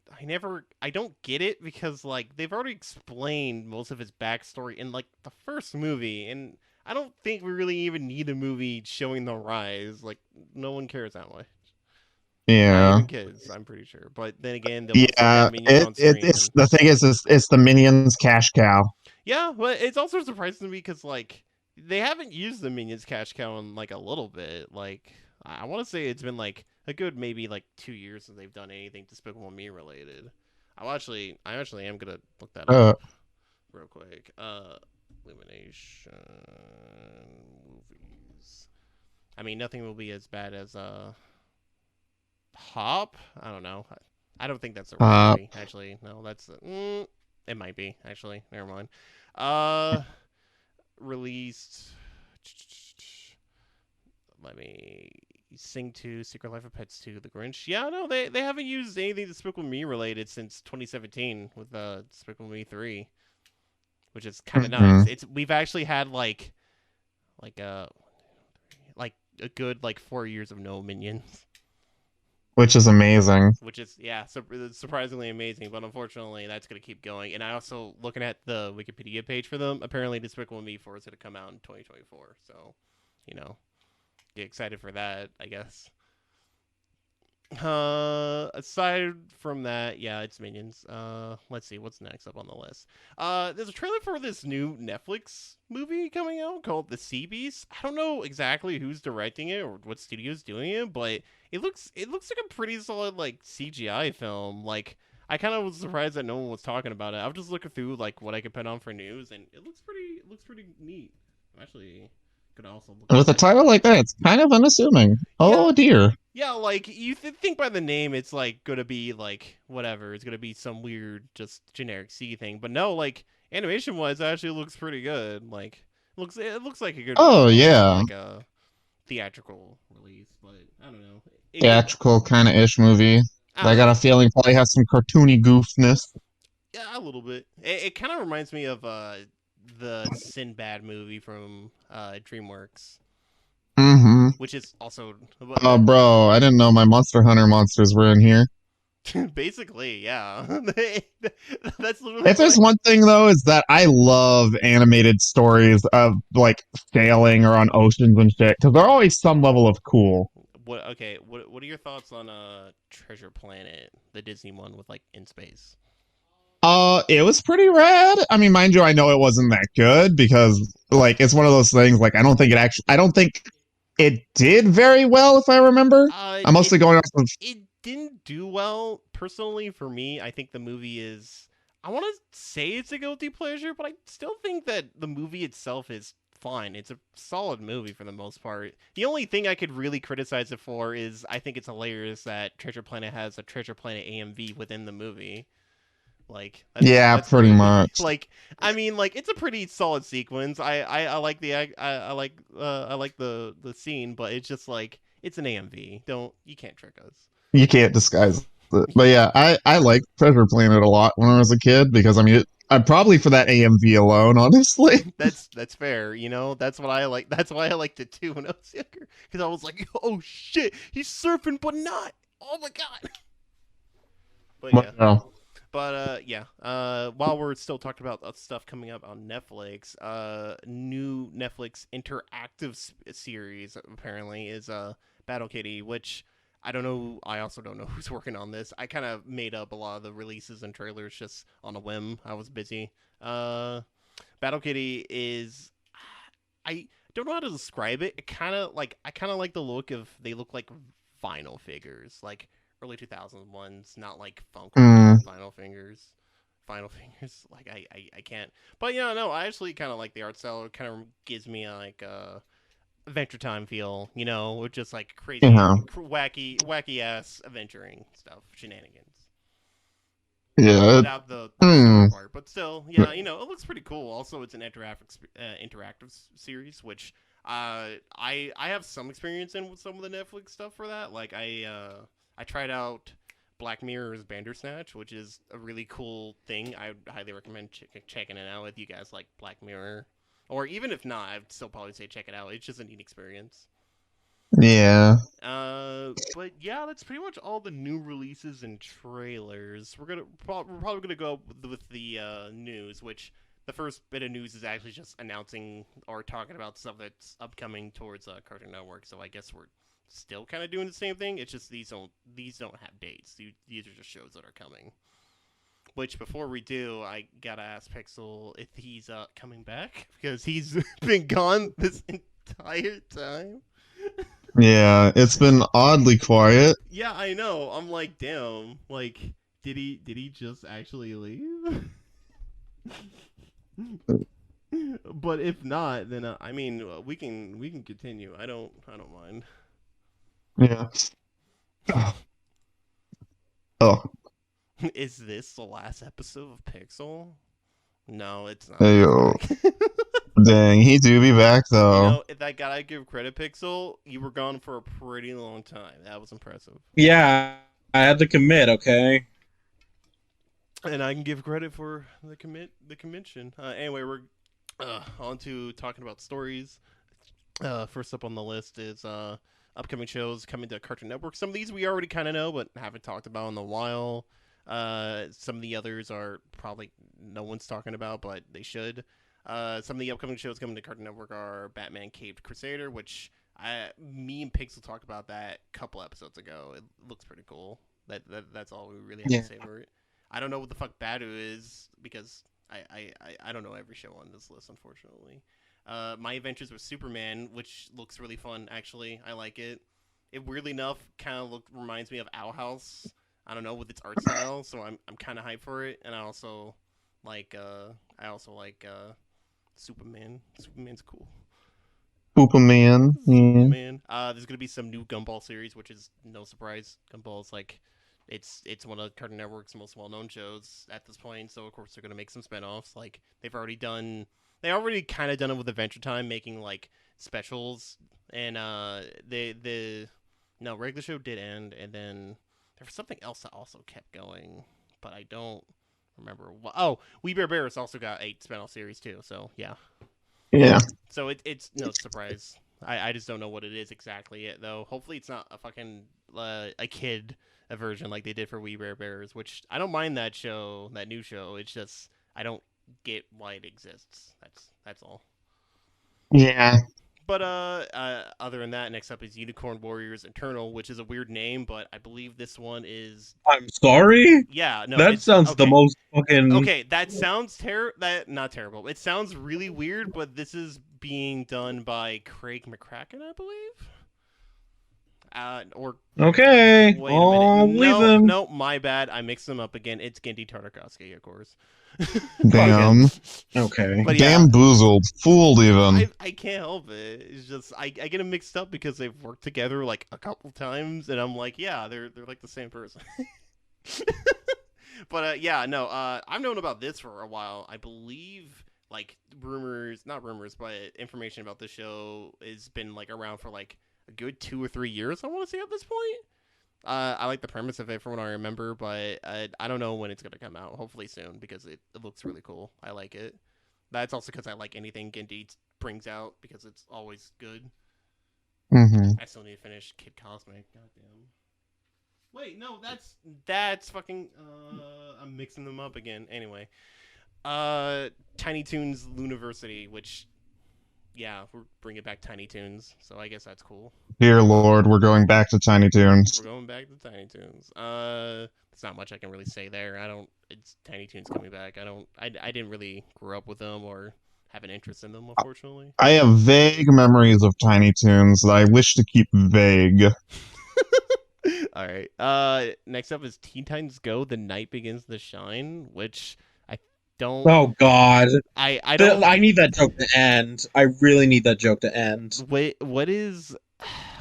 don't get it because like they've already explained most of his backstory in like the first movie, and I don't think we really even need a movie showing the rise. Like no one cares that much. Not Yeah. even kids, I'm pretty sure. But then again, they'll also Yeah, have minions on screen. it's the thing is it's the Minions cash cow. Yeah, but it's also surprising to me because like they haven't used the minions cash cow in like a little bit. Like I want to say it's been like a good maybe like 2 years since they've done anything Despicable Me related. I actually am gonna look that Uh, up real quick. Illumination movies. I mean, nothing will be as bad as Hop. I don't know. I don't think that's the right movie. Actually, no, that's it might be. Actually, never mind. Uh, Released. Let me Sing 2, Secret Life of Pets 2, The Grinch. Yeah, no, they haven't used anything Despicable Me related since 2017 with Despicable Me 3, which is kind of nice. We've actually had like a like a good like 4 years of no minions. which is amazing. Which is surprisingly amazing, but unfortunately that's gonna keep going. And I also looking at the Wikipedia page for them. Apparently, Despicable Me 4 is gonna come out in 2024. So, you know, get excited for that, I guess. Aside from that, yeah, it's Minions. Let's see what's next up on the list. There's a trailer for this new Netflix movie coming out called The Sea Beast. I don't know exactly who's directing it or what studio's doing it, but it looks like a pretty solid like CGI film. Like I kind of was surprised that no one was talking about it. I was just looking through like what I could put on for news, and it looks pretty neat. I'm actually could also look With a title like that, it's kind of unassuming. Oh yeah. dear. Yeah, like you think by the name, it's like gonna be like whatever. It's gonna be some weird, just generic sea thing. But no, like animation wise, it actually looks pretty good. Like it looks like a good. Oh yeah, like a theatrical release, but I don't know. theatrical kind of ish movie. I got a feeling probably has some cartoony goofness. Yeah, a little bit. It kind of reminds me of the Sinbad movie from DreamWorks. Mm-hmm. Which is also. Oh, bro, I didn't know my Monster Hunter monsters were in here. Basically, yeah. That's literally. If there's one thing though, is that I love animated stories of like sailing or on oceans and shit because they're always some level of cool. What are your thoughts on Treasure Planet, the Disney one with like in space? It was pretty rad. I mean, mind you, I know it wasn't that good because like it's one of those things. Like I don't think it did very well, if I remember. I'm mostly going off of. It didn't do well personally for me. I think the movie is. I want to say it's a guilty pleasure, but I still think that the movie itself is fine. It's a solid movie for the most part. The only thing I could really criticize it for is I think it's hilarious that Treasure Planet has a Treasure Planet AMV within the movie. Like that's pretty much. Like I mean, like it's a pretty solid sequence. I like I like the scene, but it's just like it's an AMV. You can't trick us. You can't disguise But yeah, I liked Treasure Planet a lot when I was a kid because I mean, I'm probably for that AMV alone, honestly. That's fair, you know. That's what I like. That's why I liked it too when I was younger, because I was like, oh shit, he's surfing, but not. Oh my god. But yeah. But, no. But yeah, while we're still talking about stuff coming up on Netflix, new Netflix interactive series apparently is Battle Kitty, which I don't know. I also don't know who's working on this. I kind of made up a lot of the releases and trailers just on a whim. I was busy. Battle Kitty is, I don't know how to describe it. It kind of like I kind of like the look of, they look like vinyl figures, like early 2000s ones, not like Funko Mm, vinyl fingers. Final fingers, like I can't. But yeah, no, I actually kind of like the art style. It kind of gives me like a Adventure Time feel, you know, with just like crazy, yeah. wacky ass adventuring stuff, shenanigans, Yeah. without the story Mm, part. But still, yeah, you know, it looks pretty cool. Also, it's an interactive series, which I have some experience in with some of the Netflix stuff for that. Like I tried out Black Mirror's Bandersnatch, which is a really cool thing. I would highly recommend checking it out if you guys like Black Mirror. Or even if not, I'd still probably say check it out. It's just a neat experience. yeah. But yeah, that's pretty much all the new releases and trailers. We're probably gonna go with the news, which the first bit of news is actually just announcing or talking about stuff that's upcoming towards Cartoon Network. So I guess we're still kind of doing the same thing. It's just these don't have dates. These are just shows that are coming. Which before we do, I gotta ask Pixel if he's coming back because he's been gone this entire time. Yeah. It's been oddly quiet. Yeah, I know. I'm like, damn. Like, did he just actually leave? But if not, then I mean, we can continue. I don't mind. Yeah. Oh, Is this the last episode of Pixel? No, it's not. hey, He's yo. back. Dang, he do be back You though. know, if I gotta give credit, Pixel, you were gone for a pretty long time. That was impressive. Yeah, I had to commit. Okay. And I can give credit for the convention. Anyway, we're on to talking about stories. First up on the list is upcoming shows coming to Cartoon Network. Some of these we already kind of know, but haven't talked about in a while. Some of the others are probably no one's talking about, but they should. Some of the upcoming shows coming to Cartoon Network are Batman Caped Crusader, which me and Pixel talked about that a couple episodes ago. It looks pretty cool. That's all we really have Yeah. to say for it. I don't know what the fuck Badu is because I don't know every show on this list, unfortunately. My Adventures with Superman, which looks really fun. Actually, I like it. It weirdly enough kind of reminds me of Owl House. I don't know, with its art style, so I'm kind of hyped for it. And like I also like Superman. Superman's cool. Superman. Yeah. Superman. There's gonna be some new Gumball series, which is no surprise. Gumball's like, it's one of Cartoon Network's most well-known shows at this point. So of course they're gonna make some spinoffs. Like they already kind of done it with Adventure Time, making like specials, and the no regular show did end, and then there was something else that also kept going, but I don't remember. Oh, We Bear Bears also got a spinoff series too. So yeah. Yeah. So it's no surprise. I just don't know what it is exactly yet, though. Hopefully, it's not a fucking a kid a version like they did for We Bear Bears, which I don't mind that show, that new show. It's just I don't get why it exists. That's all. Yeah. But other than that, next up is Unicorn Warriors Eternal, which is a weird name, but I believe this one is I'm sorry. yeah. No, That it's sounds the okay. most fucking. Okay, that sounds that not terrible. It sounds really weird, but this is being done by Craig McCracken, I believe. Or Okay. wait a minute. Oh, No, leaving. no, my bad. I mixed them up again. It's Gendy Tartakovsky, of course. Damn. Okay. But yeah, Bamboozled. Fooled even. I can't help it. It's just I get them mixed up because they've worked together like a couple times, and I'm like, yeah, they're like the same person. But yeah, no, I've known about this for a while. I believe like rumors, not rumors, but information about the show has been like around for like a good 2 or 3 years. I want to say at this point. I like the premise of it from what I remember, but I don't know when it's gonna come out. Hopefully soon because it looks really cool. I like it. That's also because I like anything Gendy brings out because it's always good. Hmm. I still need to finish Kid Cosmic. Goddamn. Wait, no, that's fucking. I'm mixing them up again. Anyway, Tiny Toons Luniversity, which yeah, we're bringing back Tiny Toons, so I guess that's cool. Dear Lord, we're going back to Tiny Toons. We're going back to Tiny Toons. There's not much I can really say there. I don't. It's Tiny Toons coming back. I don't. I didn't really grow up with them or have an interest in them, unfortunately. I have vague memories of Tiny Toons that I wish to keep vague. All right. Next up is Teen Titans Go: The Night Begins to Shine, which I don't. Oh God, I don't. I need that joke to end. I really need that joke to end. Wait. What is?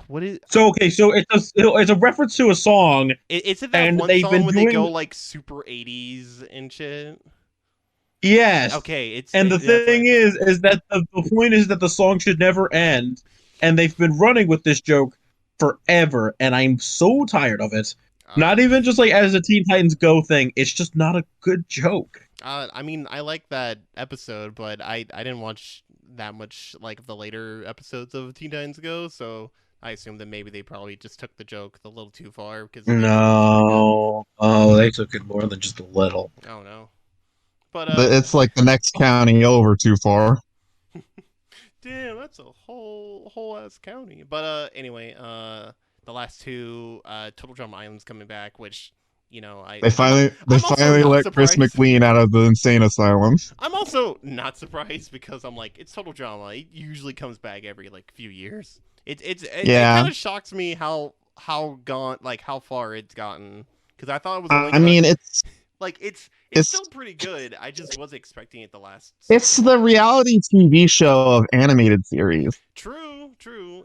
What is? So okay, so it's a reference to a song, Is it that and one they've song been when they go doing like super 80s and shit? yes. Okay, And the that's what I thing thought. is that the point is that the song should never end, and they've been running with this joke forever, and I'm so tired of it. Not Uh, even just like as a Teen Titans Go thing. It's just not a good joke. I mean, I like that episode, but I didn't watch that much like the later episodes of Teen Titans Go, so I assume that maybe they probably just took the joke a little too far because the episode was pretty good. No. Oh, they took it more than just a little. I don't know, but It's like the next county over too far. damn, that's a whole ass county. But anyway, the last two, Total Drama Island's coming back, which They I'm also finally not let Chris surprised. McLean out of the insane asylum. I'm also not surprised because I'm like, it's Total Drama. It usually comes back every like few years. It kind Yeah, of shocks me how gone like how far it's gotten because I thought it was only I gonna mean like it's it's still pretty good. I just wasn't expecting it to last so it's long. the reality TV show of animated series. True,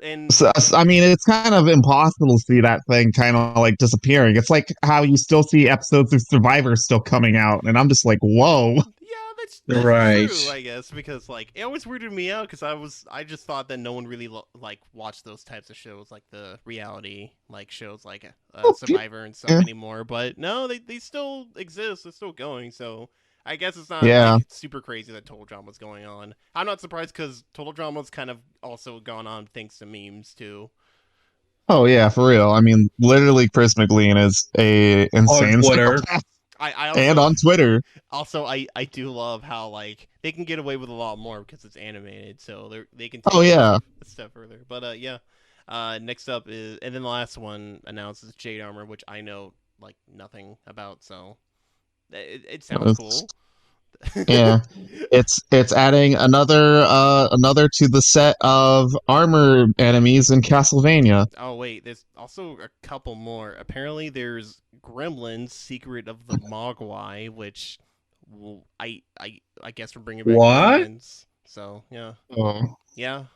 and So, I mean, it's kind of impossible to see that thing kind of like disappearing. It's like how you still see episodes of Survivor still coming out, and I'm just like, whoa. yeah, that's Right. true, I guess, because like it always weirded me out because I just thought that no one really like watched those types of shows like the reality like shows like Survivor and stuff Yeah. anymore. But no, they still exist. They're still going. So I guess it's not Yeah. like super crazy that Total Drama's going on. I'm not surprised because Total Drama's kind of also gone on thanks to memes too. Oh yeah, for real. I mean, literally, Chris McLean is a On insane Twitter. psychopath, I and also on Twitter. also I do love how like they can get away with a lot more because it's animated, so they can Oh take it yeah, a step further. But yeah, next up is and then the last one announces Jade Armor, which I know like nothing about, so it sounds it's, cool. yeah. It's adding another to the set of armor enemies in Castlevania. Oh wait, there's also a couple more. Apparently, there's Gremlins: Secret of the Mogwai, which I guess we're bringing back What? Gremlins. So yeah, Oh, yeah,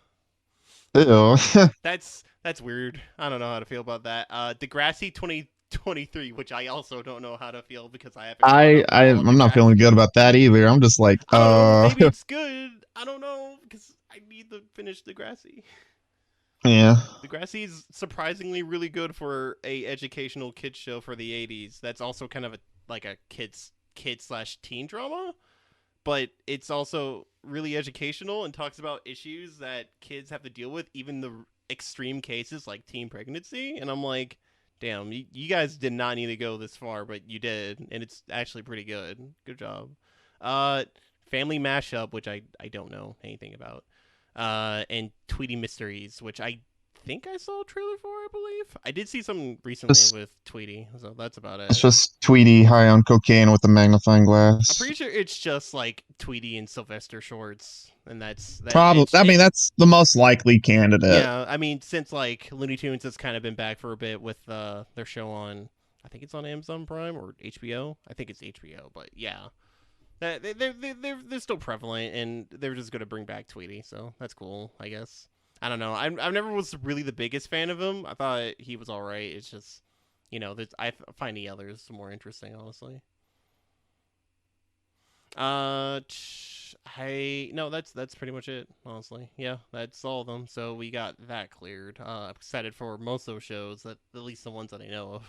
ew. that's weird. I don't know how to feel about that. Degrassi 2023, which I also don't know how to feel because I haven't caught up with all of I'm not feeling Degrassi. good about that either. I'm just like, I don't know. Maybe it's good. I don't know because I need to finish Degrassi. yeah. Degrassi is surprisingly really good for a educational kids show for the 80s. That's also kind of like a kid slash teen drama, but it's also really educational and talks about issues that kids have to deal with, even the extreme cases like teen pregnancy. And I'm like, damn, you guys did not need to go this far, but you did, and it's actually pretty good. Good job. Uh, Family Mashup, which I don't know anything about. And Tweety Mysteries, which I think I saw a trailer for, I believe. I did see some recently Just with Tweety, so that's about it's it. just Tweety high on cocaine with a magnifying I'm glass. pretty sure it's just like Tweety and Sylvester shorts, and that's that. Probably. I mean, that's the most likely candidate. Yeah, I mean, since like Looney Tunes has kind of been back for a bit with their show on, I think it's on Amazon Prime or HBO. I think it's HBO, but yeah, they're still prevalent, and they're just gonna bring back Tweety, so that's cool, I guess. I don't know. I never was really the biggest fan of him. I thought he was all right. It's just, I find the others more interesting, honestly. No, that's pretty much it. Honestly, yeah, that's all of them. So we got that cleared. I'm excited for most of those shows. That at least the ones that I know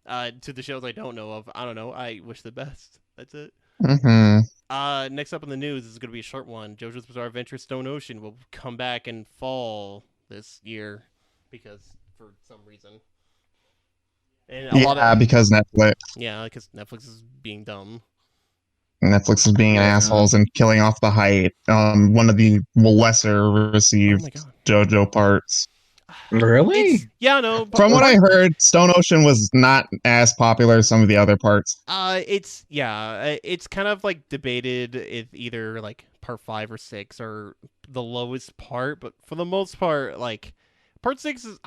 of. To the shows I don't know of, I don't know. I wish the best. That's it. Mm-hmm. Next up in the news is going to be a short one. JoJo's Bizarre Adventure Stone Ocean will come back in fall this year because for some reason. And a lot Yeah, of because Netflix. yeah, because Netflix is being dumb. Netflix is being Yeah. assholes and killing off the hype. One of the lesser Oh received my god. JoJo parts. Really? No, but From what I part, heard, Stone Ocean was not as popular as some of the other parts. it's kind of like debated if either like part 5 or 6 are the lowest part, but for the most part, like part 6 is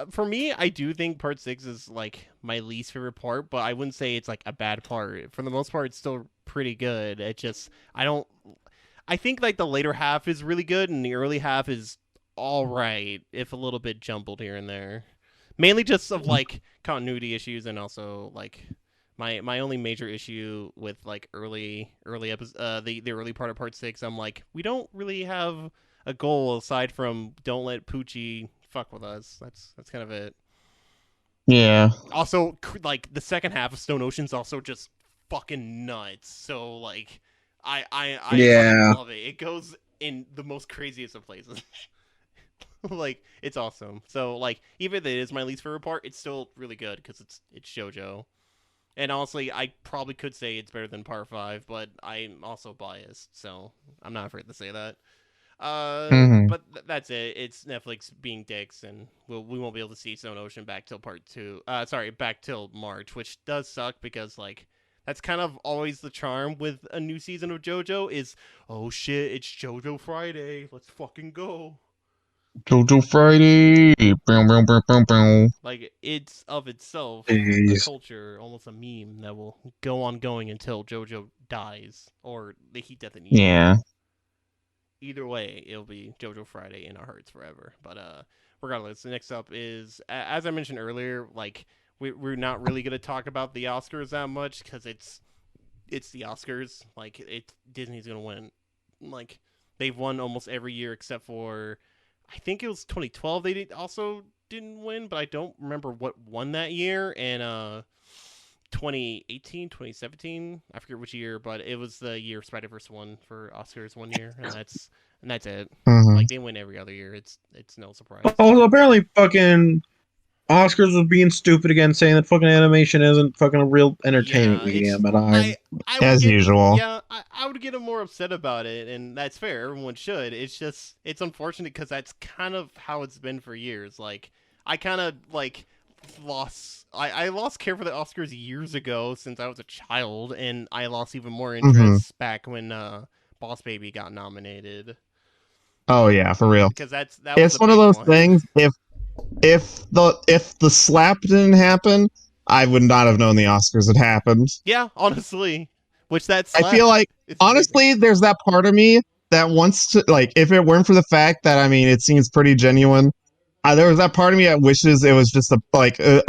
for me, I do think part 6 is like my least favorite part, but I wouldn't say it's like a bad part. For the most part, it's still pretty good. It just I think like the later half is really good and the early half is all right, if a little bit jumbled here and there. Mainly just of like continuity issues and also like my only major issue with like early episode the early part of part 6, I'm like, we don't really have a goal aside from don't let Poochie fuck with us. That's kind of it. Yeah. Also, like the second half of Stone Ocean's also just fucking nuts. So like, I fucking Yeah. love it. It goes in the most craziest of places. Like it's awesome. So like, even if it is my least favorite part, it's still really good because it's JoJo. And honestly, I probably could say it's better than Part 5, but I'm also biased, so I'm not afraid to say that. Mm-hmm. But that's it. It's Netflix being dicks, and we won't be able to see Stone Ocean back till Part 2. Sorry, back till March, which does suck because like that's kind of always the charm with a new season of JoJo is, oh shit, it's JoJo Friday. Let's fucking go. JoJo Friday. Bow, bow, bow, bow, bow. Like it's of itself a Jeez. culture, almost a meme that will go on going until JoJo dies or they heat death and evil. Yeah. Either way, it'll be JoJo Friday in our hearts forever. But regardless, the next up is as I mentioned earlier, like we're not really gonna talk about the Oscars that much because it's the Oscars. Like Disney's gonna win. Like they've won almost every year except for I think it was 2012 they also didn't win, but I don't remember what won that year. And 2018, 2017, I forget which year, but it was the year Spider-Verse won for Oscars one year, and that's it. Mm-hmm. Like they win every other year. It's no surprise. Oh, apparently fucking Oscars was being stupid again, saying that fucking animation isn't fucking a real entertainment Yeah, it's medium, and I'm I would As get usual. yeah I would get more upset about it, and that's fair. Everyone should. It's just it's unfortunate because that's kind of how it's been for years. Like I kind of like I lost care for the Oscars years ago since I was a child, and I lost even more interest back when Boss Baby got nominated Oh yeah, for real. because that was It's a one of big those one. things. If the slap didn't happen, I would not have known the Oscars had happened. Yeah, honestly, which that I feel like it's honestly, there's that part of me that wants to like if it weren't for the fact that I mean it seems pretty genuine. There was that part of me that wishes it was just a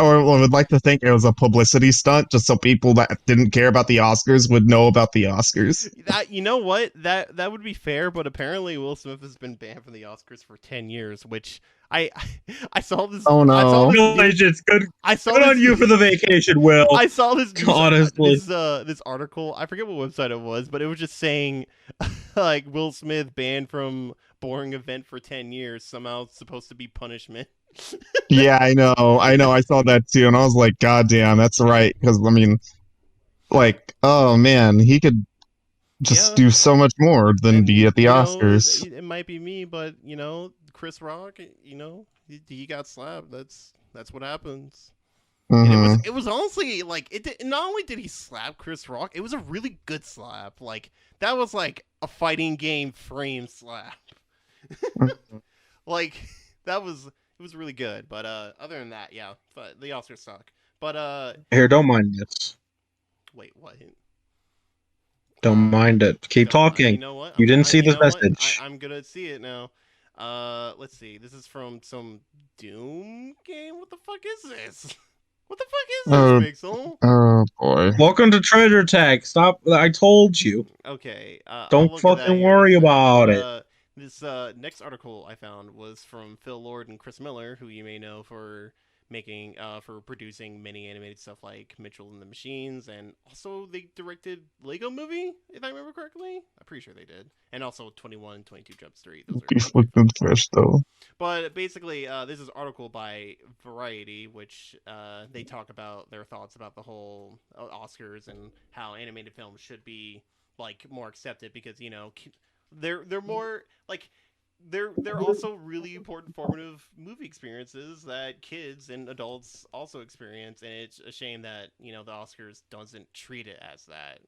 or would like to think it was a publicity stunt, just so people that didn't care about the Oscars would know about the Oscars. That you know what that would be fair, but apparently Will Smith has been banned from the Oscars for 10 years, which I I saw this. Oh no! I saw this. congratulations. Good I saw good this, on you for the vacation, Will. I saw this news, Honestly. this article. I forget what website it was, but it was just saying like Will Smith banned from boring event for 10 years. Somehow it's supposed to be punishment. Yeah, I know. I saw that too, and I was like, God damn, that's right. Because I mean, like, oh man, he could just Yeah. do so much more than And be at the you know, Oscars. it might be me, but you know, Chris Rock, you know, he got slapped. That's what happens. And Hmm. it was honestly like not only did he slap Chris Rock, it was a really good slap. Like that was like a fighting game frame slap. Like that was it was really good. But other than that, yeah, but the Oscars suck. But Here, don't mind this. wait, what? Don't mind it. Keep Don't mind. talking. You know what? You didn't see you this know what? message. I'm gonna see it now. Let's see. This is from some Doom game. What the fuck is this? What the fuck is Oh, this, Pixel? oh boy. Welcome to Treasure Tag. Stop. I told you. Okay, I'll Don't look at that fucking here in a worry sec. about But it. this next article I found was from Phil Lord and Chris Miller, who you may know for for producing many animated stuff like Mitchell and the Machines, and also they directed Lego Movie, if I remember correctly. I'm pretty sure they did, and also 21, 22 Jump Street. Those are Be all great fucking films. fish though. But basically, this is an article by Variety, which they talk about their thoughts about the whole Oscars and how animated films should be like more accepted because they're more like they're also really important formative movie experiences that kids and adults also experience, and it's a shame that the Oscars doesn't treat it as that.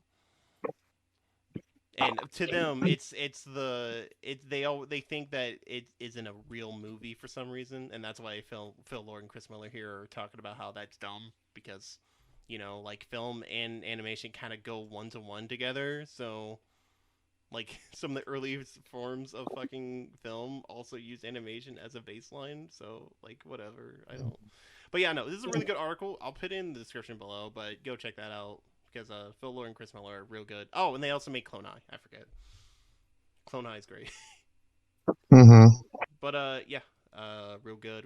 And to them, they think that it isn't a real movie for some reason, and that's why Phil Lord and Chris Miller here are talking about how that's dumb because like film and animation kind of go one to one together. So like some of the earliest forms of fucking film also use animation as a baseline. So like whatever, I don't. But yeah, no, this is a really good article. I'll put it in the description below, but go check that out because Phil Lord and Chris Miller are real good. Oh, and they also make Clone Eye. I forget. Clone Eye is great. Mm-hmm. But yeah, real good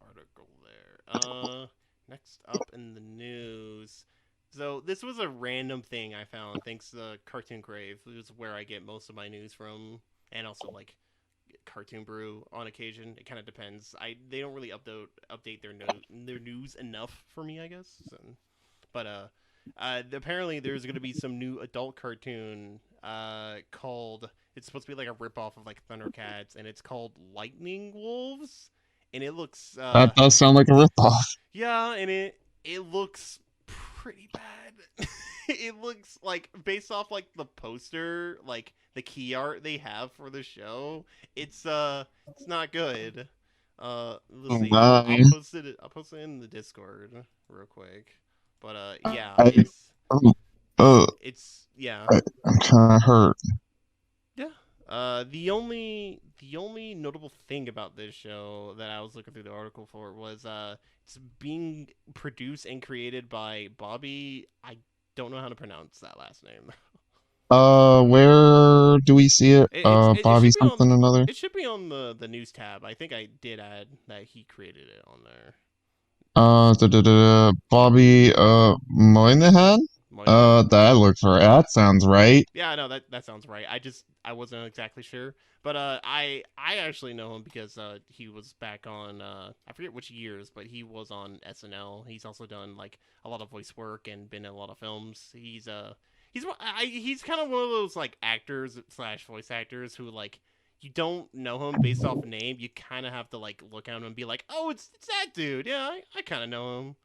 article there. Next up in the news. So this was a random thing I found thanks to Cartoon Crave. This is where I get most of my news from, and also like Cartoon Brew on occasion. It kind of depends. They don't really update their news enough for me, I guess. So, but apparently there's going to be some new adult cartoon called. It's supposed to be like a ripoff of like Thundercats, and it's called Lightning Wolves, and it looks That does sound like a ripoff. yeah, and it looks pretty bad. It looks like based off like the poster, like the key art they have for the show, it's not good. Let's Oh see. I'll my. post it. I'll post it in the Discord real quick. But yeah, I, oh, yeah. I'm kind of hurt. Yeah. The only notable thing about this show that I was looking through the article for was it's being produced and created by Bobby. I don't know how to pronounce that last name. Where do we see it? It Bobby should be on something or another. the news tab. I think I did add that he created it on there. Bobby, Moynihan? Moynihan. That looks right. That sounds right. Yeah, no, that sounds right. I wasn't exactly sure, but I actually know him because he was back on I forget which years, but he was on SNL. He's also done like a lot of voice work and been in a lot of films. He's kind of one of those like actors slash voice actors who like you don't know him based off name. You kind of have to like look at him and be like, oh, it's that dude. Yeah, I kind of know him.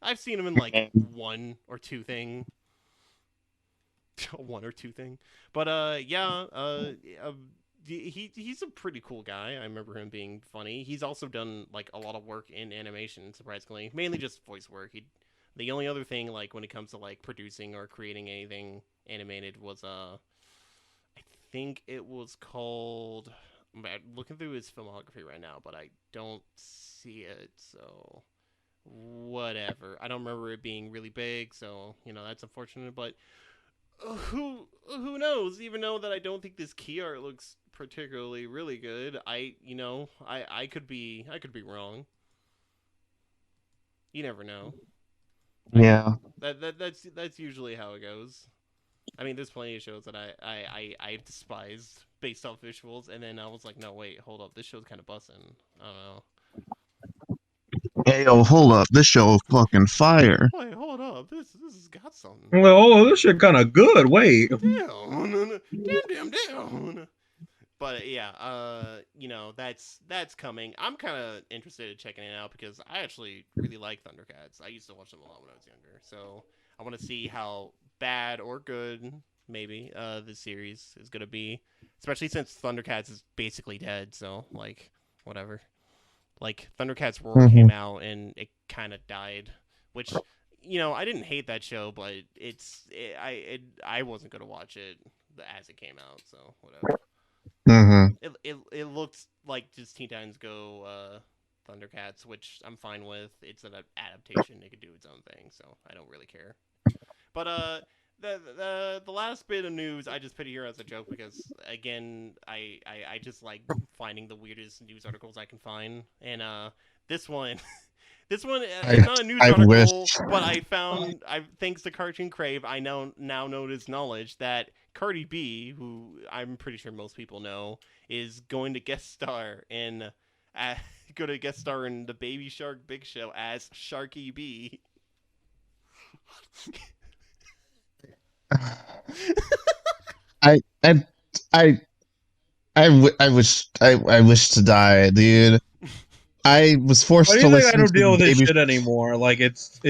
I've seen him in like one or two thing. One or two thing. But yeah, he's a pretty cool guy. I remember him being funny. He's also done like a lot of work in animation, surprisingly, mainly just voice work. The only other thing like when it comes to like producing or creating anything animated was I think it was called. I'm looking through his filmography right now, but I don't see it. So whatever. I don't remember it being really big, so that's unfortunate. But who knows? Even though that I don't think this key art looks particularly really good, I could be wrong. You never know. Yeah. That's usually how it goes. I mean, there's plenty of shows that I despised based off visuals, and then I was like, no, wait, hold up, this show's kind of bussin'. I don't know. Hey, yo, hold up. This show is fucking fire. Wait, hold up, this has got something. I'm like, oh, this shit kind of good. Wait. Damn down. But yeah, that's coming. I'm kind of interested in checking it out because I actually really like Thundercats. I used to watch them a lot when I was younger, so I want to see how bad or good maybe this series is gonna be, especially since Thundercats is basically dead. So like, whatever. Like Thundercats World came out and it kind of died, which I didn't hate that show, but I wasn't gonna watch it as it came out, so whatever. Mm-hmm. It looked like just Teen Titans Go Thundercats, which I'm fine with. It's an adaptation; it could do its own thing, so I don't really care. But the last bit of news I just put here as a joke because again I just like finding the weirdest news articles I can find, and this one. This one is not a news I wish. article, but I found, thanks to Cartoon Crave, I now know this knowledge that Cardi B, who I'm pretty sure most people know, is going to guest star in, the Baby Shark Big Show as Sharky B. I I I I wish to die, dude. I was Why forced do to you think I listen don't to deal with this Baby shit anymore? Like it's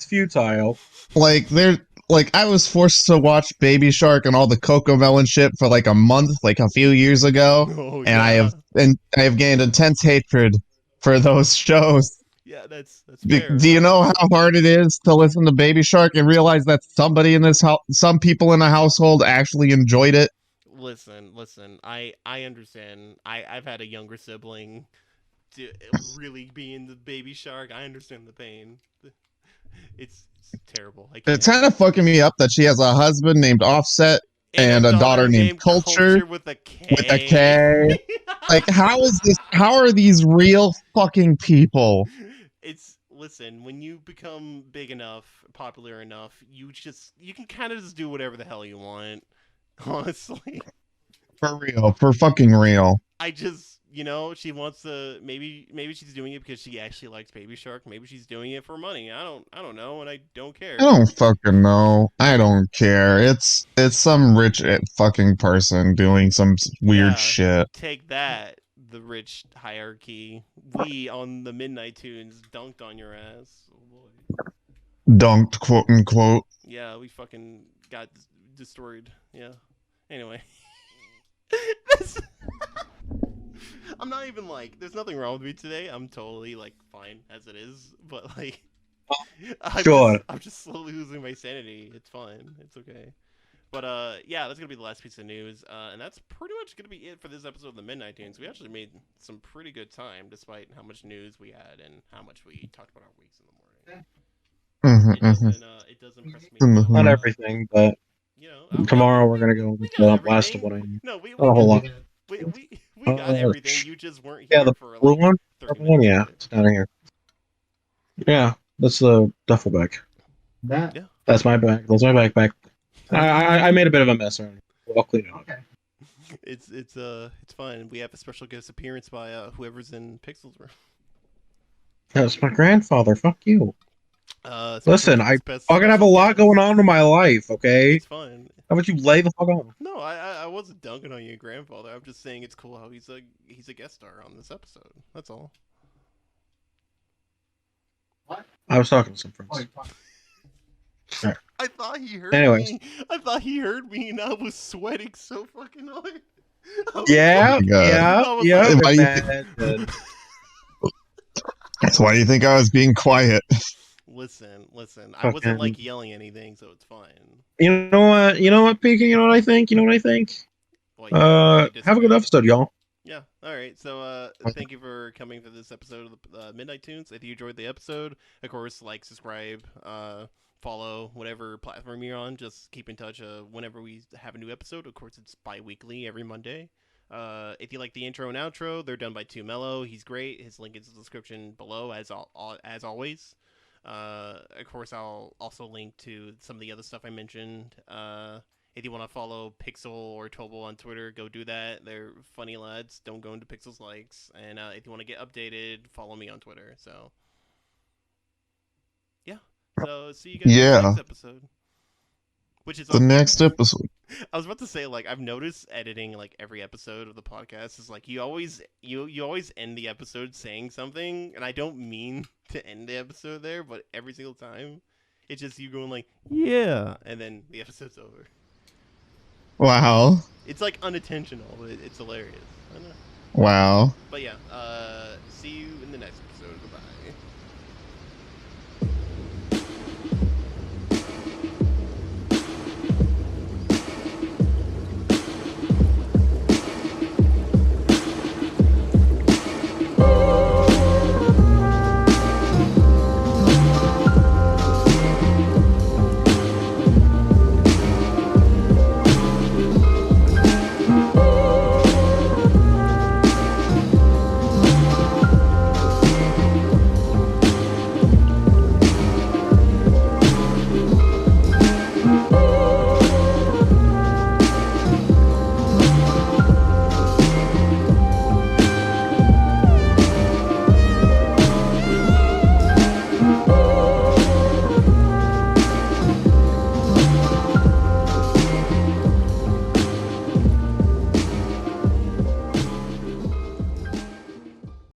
futile. like there like I was forced to watch Baby Shark and all the Coco Melon shit for like a month, like a few years ago, Oh and yeah, I have gained intense hatred for those shows. yeah, that's fair. Do you know how hard it is to listen to Baby Shark and realize that somebody in this house, some people in the household actually enjoyed it? Listen. I understand. I've had a younger sibling to really be in the Baby Shark. I understand the pain. It's terrible. I It's can't. kind of fucking me up that she has a husband named Offset And a and a daughter named Culture Culture with a with a K. K. Like, how is this? How are these real fucking people? It's listen, when you become big enough, popular enough, you can kind of just do whatever the hell you want. Honestly, For real. For fucking real. I just she wants to maybe she's doing it because she actually likes Baby Shark. Maybe she's doing it for money. I don't know, and I don't care. I don't fucking know. I don't care. It's some rich fucking person doing some weird Yeah, shit. take that, the rich hierarchy. We on the Midnight Tunes dunked on your ass. Oh boy. Dunked, quote unquote. Yeah, we fucking got destroyed. Yeah. Anyway. I'm not even like, there's nothing wrong with me today. I'm totally like fine as it is, but like, I'm just slowly losing my sanity. It's fine. It's okay. But yeah, that's gonna be the last piece of news, and that's pretty much gonna be it for this episode of the Midnight Tunes. We actually made some pretty good time, despite how much news we had and how much we talked about our weeks in the morning. It doesn't impress me. Not everything, but tomorrow we're gonna go with the last of what I need. No, we Not a whole lot. we got everything. You just weren't Yeah, here the for blue like one? 30 Purple one? minutes. Yeah, of it. it's down here. Yeah, that's the duffel bag. Yeah. That's my bag. That's my backpack. I made a bit of a mess around. I'll clean it up. It's fine. We have a special guest appearance by whoever's in Pixel's room. That's my grandfather. Fuck you. Listen, I fucking special have a lot guest. going on in my life, okay? It's fine. How about you lay the fuck on? No, I wasn't dunking on your grandfather. I'm just saying it's cool how he's a guest star on this episode. That's all. I was talking to some friends. I thought he heard Anyways. me. I thought he heard me, and I was sweating so fucking hard. Yeah, Oh my God. Why do you imagine. So why do you think I was being quiet? Listen. I wasn't like yelling anything, so it's fine. You know what, Peking? You know what I think? Well, yeah, we Have a good disagree. episode, y'all. Yeah. All right. So, thank you for coming for this episode of the Midnight Tunes. If you enjoyed the episode, of course, like, subscribe, follow whatever platform you're on. Just keep in touch. Whenever we have a new episode, of course, it's bi-weekly every Monday. If you like the intro and outro, they're done by 2Mello. He's great. His link is in the description below, as always. Of course, I'll also link to some of the other stuff I mentioned. If you want to follow Pixel or Toble on Twitter, go do that. They're funny lads. Don't go into Pixel's likes. And if you want to get updated, follow me on Twitter. So, yeah. So, see you guys in the next episode. Which is the next episode. I was about to say, like, I've noticed editing like every episode of the podcast is like you always end the episode saying something, and I don't mean to end the episode there, but every single time it's just you going like, yeah, and then the episode's over. Wow. It's like unintentional, but it's hilarious. I know. Wow. But yeah, see you in the next episode. Goodbye.